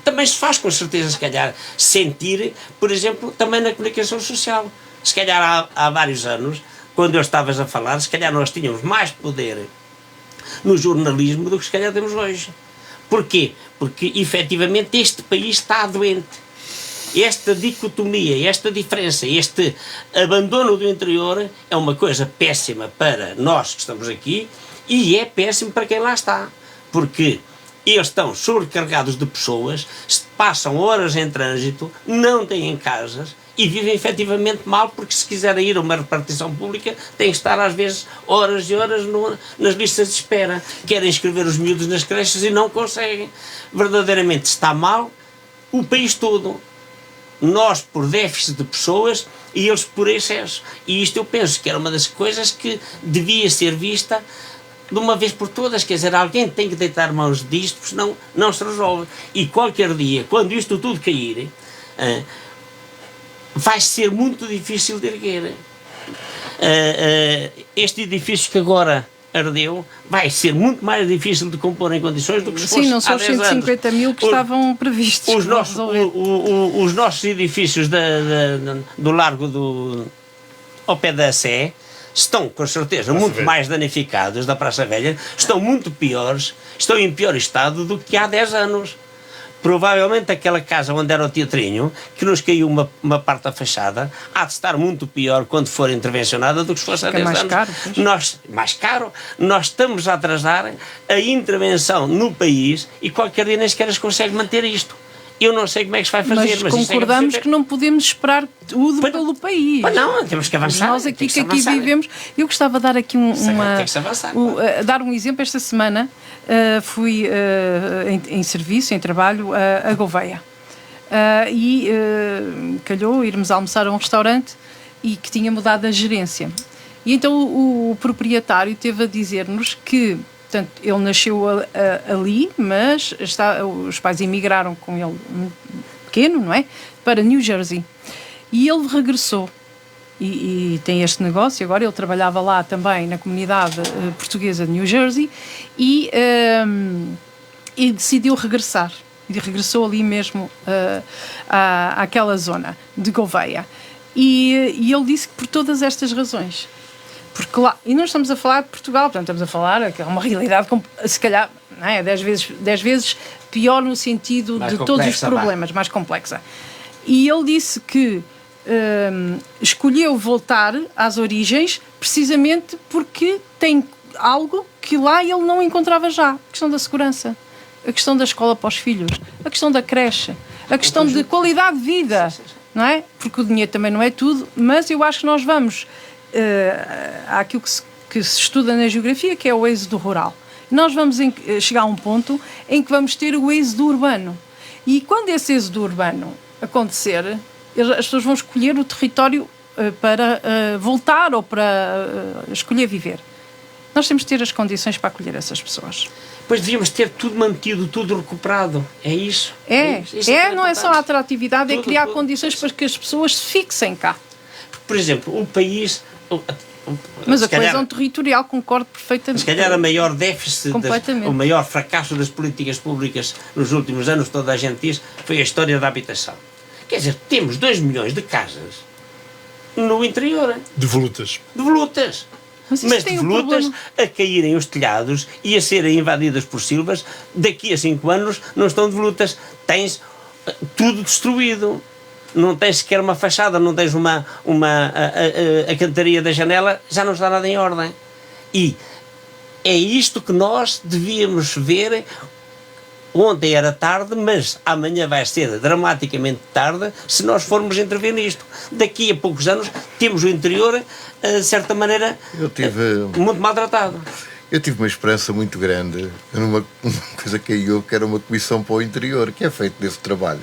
Também se faz, com certeza, se calhar, sentir, por exemplo, também na comunicação social. Se calhar há vários anos, quando eu estavas a falar, se calhar nós tínhamos mais poder no jornalismo do que se calhar temos hoje. Porquê? Porque, efetivamente, este país está doente. Esta dicotomia, esta diferença, este abandono do interior é uma coisa péssima para nós que estamos aqui e é péssimo para quem lá está. Porque eles estão sobrecarregados de pessoas, passam horas em trânsito, não têm casas e vivem efetivamente mal, porque se quiserem ir a uma repartição pública têm que estar às vezes horas e horas nas listas de espera. Querem inscrever os miúdos nas creches e não conseguem. Verdadeiramente está mal o país todo. Nós por déficit de pessoas e eles por excesso. E isto eu penso que era uma das coisas que devia ser vista de uma vez por todas. Quer dizer, alguém tem que deitar mãos disto, porque senão não se resolve. E qualquer dia, quando isto tudo cair, vai ser muito difícil de erguer. Este edifício que agora ardeu vai ser muito mais difícil de compor em condições do que se fosse Sim, não são os 150 mil que estavam previstos. Os nossos edifícios do Largo ao pé da Sé estão, com certeza, muito mais danificados, da Praça Velha, estão muito piores, estão em pior estado do que há 10 anos. Provavelmente aquela casa onde era o teatrinho, que nos caiu uma parte da fachada, há de estar muito pior quando for intervencionada do que se fosse há 10 mais anos. Caro, mais caro. Nós estamos a atrasar a intervenção no país e qualquer dia nem sequer se consegue manter isto. Eu não sei como é que se vai fazer, mas isto concordamos é que não podemos esperar tudo pelo país. Mas não, temos que avançar. Nós aqui que aqui vivemos. Eu gostava de dar aqui dar um exemplo. Esta semana fui em serviço, em trabalho, a Gouveia. E calhou irmos almoçar a um restaurante e que tinha mudado a gerência. E então o proprietário teve a dizer-nos que, portanto, ele nasceu ali, mas os pais emigraram com ele pequeno, não é? Para New Jersey. E ele regressou. E tem este negócio. Agora ele trabalhava lá também na comunidade portuguesa de New Jersey e decidiu regressar. E regressou ali mesmo àquela zona de Gouveia. E ele disse que por todas estas razões. Porque lá, e nós estamos a falar de Portugal, portanto estamos a falar que é uma realidade, se calhar, não é, 10 vezes pior no sentido mais de todos os problemas, mais complexa. E ele disse que escolheu voltar às origens precisamente porque tem algo que lá ele não encontrava já. A questão da segurança, a questão da escola para os filhos, a questão da creche, a questão de qualidade de vida, não é? Porque o dinheiro também não é tudo, mas eu acho que nós vamos... há aquilo que se estuda na geografia, que é o êxodo rural. Nós vamos chegar a um ponto em que vamos ter o êxodo urbano. E quando esse êxodo urbano acontecer, as pessoas vão escolher o território para voltar ou para escolher viver. Nós temos de ter as condições para acolher essas pessoas. Pois devíamos ter tudo mantido, tudo recuperado. É isso? Não é só a atratividade, é criar condições para que as pessoas se fixem cá. Por exemplo, o país... Mas a coesão territorial, concordo perfeitamente. Se calhar a maior déficit, o maior fracasso das políticas públicas nos últimos anos, toda a gente diz, foi a história da habitação. Quer dizer, temos 2 milhões de casas no interior. Devolutas. Mas devolutas a caírem os telhados e a serem invadidas por silvas, daqui a 5 anos não estão devolutas. Tens tudo destruído. Não tens sequer uma fachada, não tens a cantaria da janela, já não está nada em ordem. E é isto que nós devíamos ver. Ontem era tarde, mas amanhã vai ser dramaticamente tarde se nós formos intervir nisto. Daqui a poucos anos temos o interior, de certa maneira, muito maltratado. Eu tive uma esperança muito grande numa coisa que era uma comissão para o interior, que é feito desse trabalho.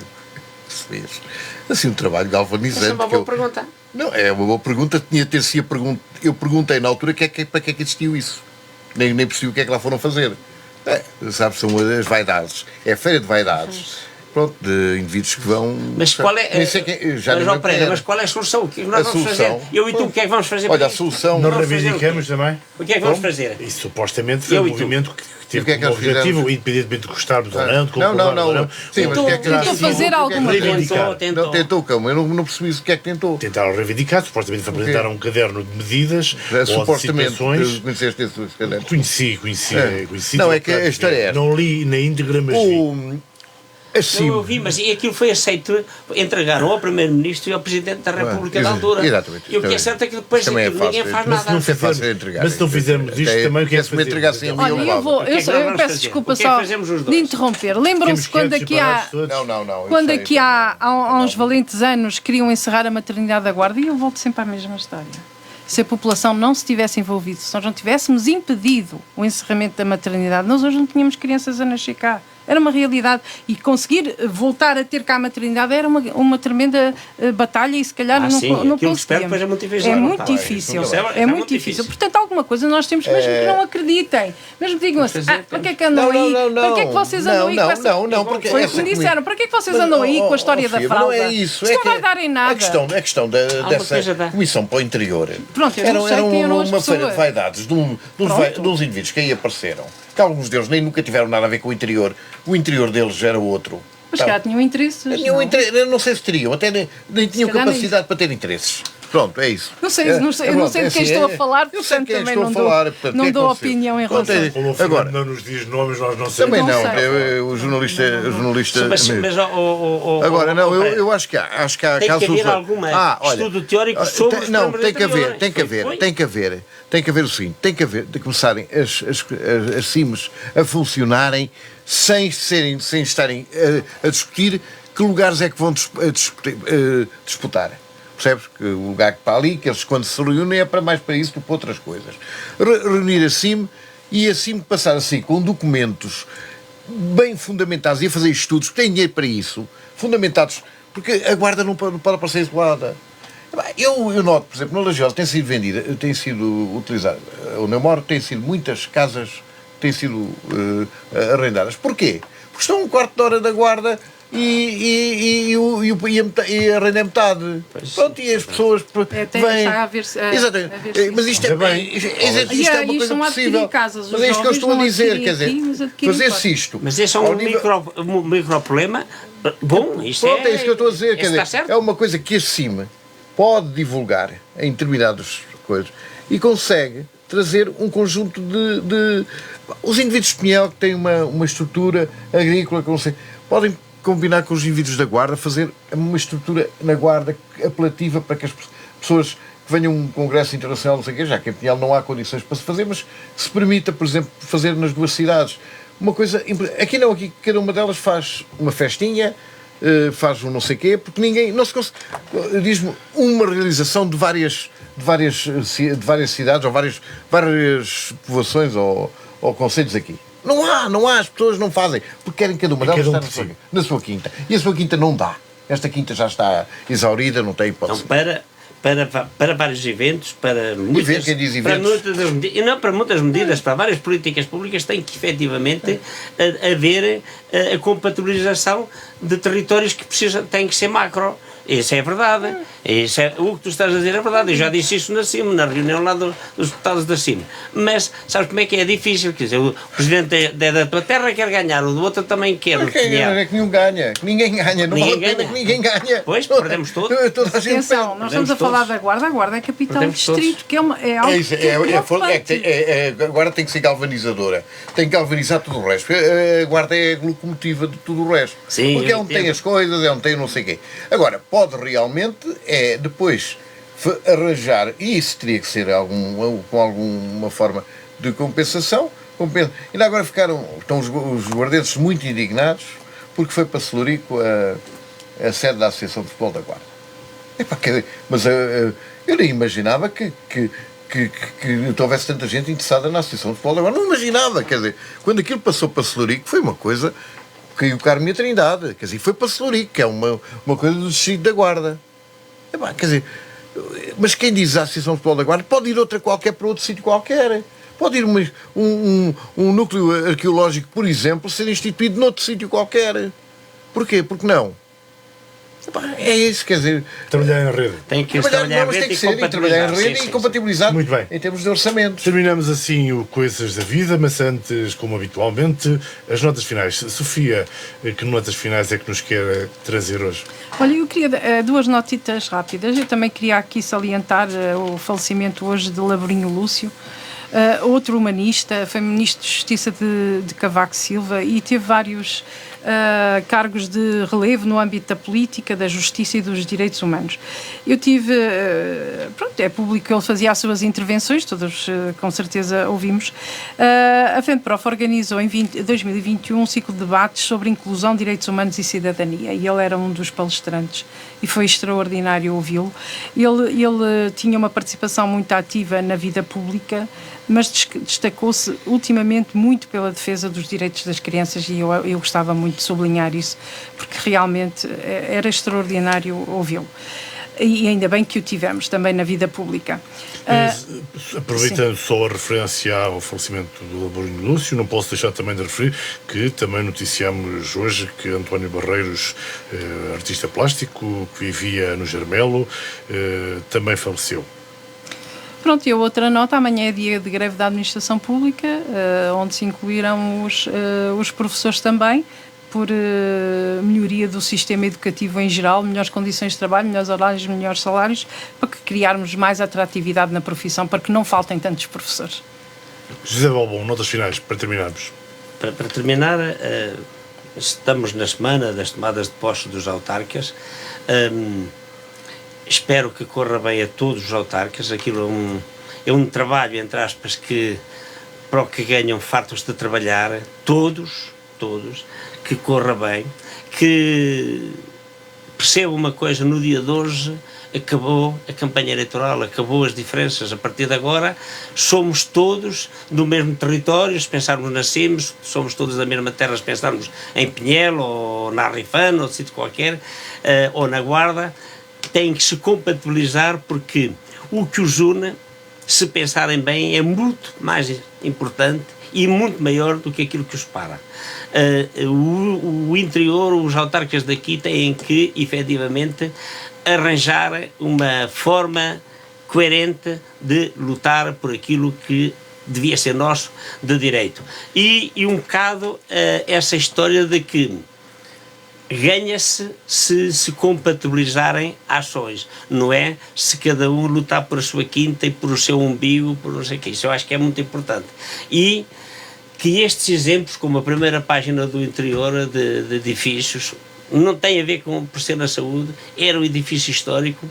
Se fez. Assim, um trabalho galvanizante. Essa é uma boa pergunta. Não, é uma boa pergunta. Tinha de ter sido a pergunta. Eu perguntei na altura para que é que existiu isso. Nem percebi o que é que lá foram fazer. Sabe, são as vaidades. É a feira de vaidades. Pronto, de indivíduos que vão... Mas qual é... Mas qual é a solução? O que nós vamos fazer? Eu e tu, o que é que vamos fazer? Olha, a solução... Nós reivindicamos também. O que é que vamos fazer? Isso supostamente foi um movimento que teve como objetivo, independentemente de gostarmos ou não, de não. Sim, mas o que é que tentou fazer alguma coisa? Tentou, como? Eu não percebi o que é que tentou. Tentaram reivindicar, supostamente apresentaram um caderno de medidas ou antecipações. Conheceste esse caderno? Conheci. Não, é que a história é esta. Não li na íntegra, mas vi. Assim, eu ouvi, mas aquilo foi aceito, entregaram ao Primeiro-Ministro e ao Presidente da República da altura. Exatamente. E o que é certo é que depois ninguém faz nada. Não é fácil entregar. Mas se não fizermos isto também, o que é que entregassem a mim, eu peço desculpa só de interromper. Lembram-se quando aqui há... Quando aqui há uns valentes anos queriam encerrar a maternidade da Guarda, e eu volto sempre à mesma história. Se a população não se tivesse envolvido, se nós não tivéssemos impedido o encerramento da maternidade, nós hoje não tínhamos crianças a nascer cá. Era uma realidade. E conseguir voltar a ter cá a maternidade era uma tremenda batalha e se calhar não conseguíamos. É muito difícil. É muito difícil. É muito difícil. Portanto, alguma coisa nós temos, mesmo que não acreditem. Mesmo que digam assim, para que é que andam aí? Para que é que vocês andam aí com essa... Não, porque foi o que me disseram. Para que é que vocês andam aí com a história da fralda? Não é isso. Isto não vai dar em nada. A questão dessa comissão para o interior. Pronto, eu não sei quem eram as pessoas. Era uma feira de vaidades de uns indivíduos que aí apareceram. Que alguns deles nem nunca tiveram nada a ver com o interior. O interior deles era outro. Mas cá tinham interesses. Não sei se teriam, até nem tinham capacidade para ter interesses. Pronto, é isso. Não sei de quem estou a falar, portanto também não dou opinião em relação. Agora, não nos diz nomes, nós não sabemos. Também não, o jornalista... Agora, não, eu acho que há tem que haver algum estudo teórico sobre os não, tem que haver o seguinte, tem que haver de começarem as CIMs a funcionarem sem estarem a discutir que lugares é que vão disputar. Percebes? Que o lugar que está ali, que eles quando se reúnem é mais para isso do que para outras coisas. Reunir assim e assim passar assim com documentos bem fundamentados e a fazer estudos, que têm dinheiro para isso, fundamentados, porque a Guarda não pode aparecer isolada. Eu noto, por exemplo, na Lagiosa tem sido vendida, tem sido utilizada, onde eu moro, tem sido muitas casas que têm sido arrendadas. Porquê? Porque estão um quarto de hora da Guarda e arrenda metade. Pronto, e as pessoas vêm. Exatamente. Mas isto é uma coisa possível. Mas é isto que eu estou a dizer, quer dizer, fazer-se isto. Mas esse é um microproblema. Bom, isto é isso que eu estou a dizer, quer dizer, certo? é uma coisa que a CIM pode divulgar em determinadas coisas e consegue trazer um conjunto de os indivíduos de Pinhel que têm uma estrutura agrícola, podem combinar com os indivíduos da Guarda, fazer uma estrutura na Guarda apelativa para que as pessoas que venham a um congresso internacional, não sei o quê, já que em Pinhel não há condições para se fazer, mas que se permita, por exemplo, fazer nas duas cidades. Uma coisa, aqui cada uma delas faz uma festinha, faz um não sei o quê, porque ninguém, não se consegue, diz-me, uma realização de várias cidades ou várias povoações ou concelhos aqui. Não há, as pessoas não fazem, porque querem cada uma delas estar na sua quinta. E a sua quinta não dá. Esta quinta já está exaurida, não tem hipótese. Então, para vários eventos, para muitas medidas, para várias políticas públicas, tem que efetivamente haver a compatibilização de territórios que têm que ser macro. Isso é verdade. O que tu estás a dizer é verdade. Eu já disse isso na CIM, na reunião lá dos deputados da CIM. Mas sabes como é que é difícil? Quer dizer, o presidente da tua terra quer ganhar, o do outro também quer. É que nenhum ganha. Que ninguém ganha. Não vale a pena que ninguém ganha. Pois, perdemos todos. Atenção, nós estamos a falar da Guarda. A Guarda é capital do distrito, que é algo a Guarda tem que ser galvanizadora. Tem que galvanizar tudo o resto. A Guarda é a locomotiva de tudo o resto. Sim, porque é onde tem as coisas, é onde tem não sei o quê. Agora, pode realmente depois arranjar, e isso teria que ser com alguma forma de compensação. Ainda agora estão os guardenses muito indignados porque foi para Celurico a sede da Associação de Futebol da Guarda. Mas eu nem imaginava que houvesse tanta gente interessada na Associação de Futebol da Guarda. Não imaginava, quer dizer, quando aquilo passou para Celurico foi uma coisa. Caiu o Carmo e a Trindade, quer dizer, foi para Celurico, que é uma coisa do distrito da Guarda. Quer dizer, mas quem diz a Associação de Futebol da Guarda pode ir outra qualquer para outro sítio qualquer. Pode ir um núcleo arqueológico, por exemplo, ser instituído noutro sítio qualquer. Porquê? Porque não? É isso, quer dizer... Trabalhar em rede. Tem que trabalhar em rede e compatibilizar muito bem. Em termos de orçamentos. Terminamos assim o Coisas da Vida, mas antes, como habitualmente, as notas finais. Sofia, que notas finais é que nos quer trazer hoje? Olha, eu queria duas notitas rápidas. Eu também queria aqui salientar o falecimento hoje de Laborinho Lúcio. Outro humanista, foi ministro de Justiça de Cavaco Silva e teve vários cargos de relevo no âmbito da política, da justiça e dos direitos humanos. Eu tive, é público que ele fazia as suas intervenções, todos com certeza ouvimos. A FENPROF organizou em 2021 um ciclo de debates sobre inclusão, direitos humanos e cidadania, e ele era um dos palestrantes e foi extraordinário ouvi-lo. Ele tinha uma participação muito ativa na vida pública, mas destacou-se ultimamente muito pela defesa dos direitos das crianças e eu gostava muito de sublinhar isso, porque realmente era extraordinário ouvi-lo. E ainda bem que o tivemos também na vida pública. Aproveitando só a referência ao falecimento do Laborinho Lúcio, não posso deixar também de referir que também noticiamos hoje que António Barreiros, artista plástico, que vivia no Germelo, também faleceu. Pronto, e a outra nota, amanhã é dia de greve da administração pública, onde se incluíram os professores também, por melhoria do sistema educativo em geral, melhores condições de trabalho, melhores horários, melhores salários, para que criarmos mais atratividade na profissão, para que não faltem tantos professores. José Balbon, notas finais, para terminarmos. Para terminar, estamos na semana das tomadas de posse dos autarcas. Espero que corra bem a todos os autarcas. Aquilo é um trabalho, entre aspas, que para o que ganham fartos de trabalhar, todos, todos, que corra bem, que perceba uma coisa: no dia de hoje acabou a campanha eleitoral, acabou as diferenças. A partir de agora somos todos do mesmo território, se pensarmos na Sines, somos todos da mesma terra, se pensarmos em Pinhel ou na Arrifana ou sítio qualquer, ou na Guarda, tem que se compatibilizar, porque o que os une, se pensarem bem, é muito mais importante e muito maior do que aquilo que os separa. O interior, os autarcas daqui têm que, efetivamente, arranjar uma forma coerente de lutar por aquilo que devia ser nosso de direito. E um bocado essa história de que ganha-se se compatibilizarem ações, não é se cada um lutar por a sua quinta e por o seu umbigo, por não sei o que. Isso eu acho que é muito importante. E que estes exemplos, como a primeira página do interior de edifícios, não tem a ver com por ser na saúde, era um edifício histórico.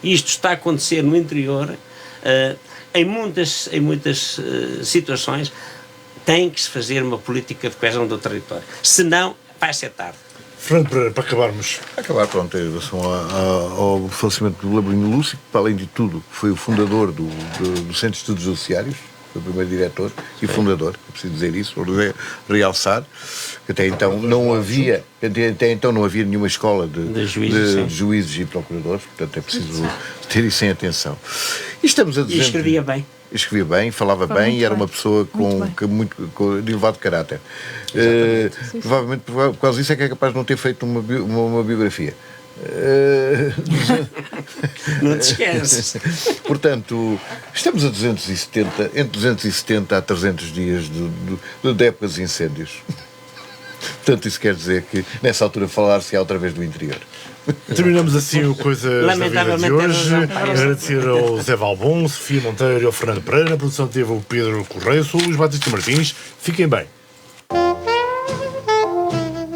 Isto está a acontecer no interior, em muitas situações. Tem que se fazer uma política de coesão do território, senão vai ser tarde. Fernando Pereira, para acabarmos. Acabar, pronto, em relação ao falecimento do Laborinho Lúcio, que, para além de tudo, foi o fundador do Centro de Estudos Judiciários, foi o primeiro diretor e fundador, é preciso dizer isso, realçar, que até então não havia nenhuma escola de juízes e procuradores, portanto é preciso ter isso em atenção. E estamos a dizer... Escrevia bem, falava bem e era uma pessoa de elevado caráter. Provavelmente por causa disso é que é capaz de não ter feito uma biografia. Não te esqueces. Portanto, estamos a entre 270 a 300 dias de épocas de incêndios. Portanto, isso quer dizer que nessa altura falar-se outra vez do interior. Terminamos assim o Coisas da Vida de hoje. Agradecer ao Zé Valbon, Sofia Monteiro e ao Fernando Pereira. Na produção teve o Pedro Correia. Sou o Luís Batista Martins. Fiquem bem.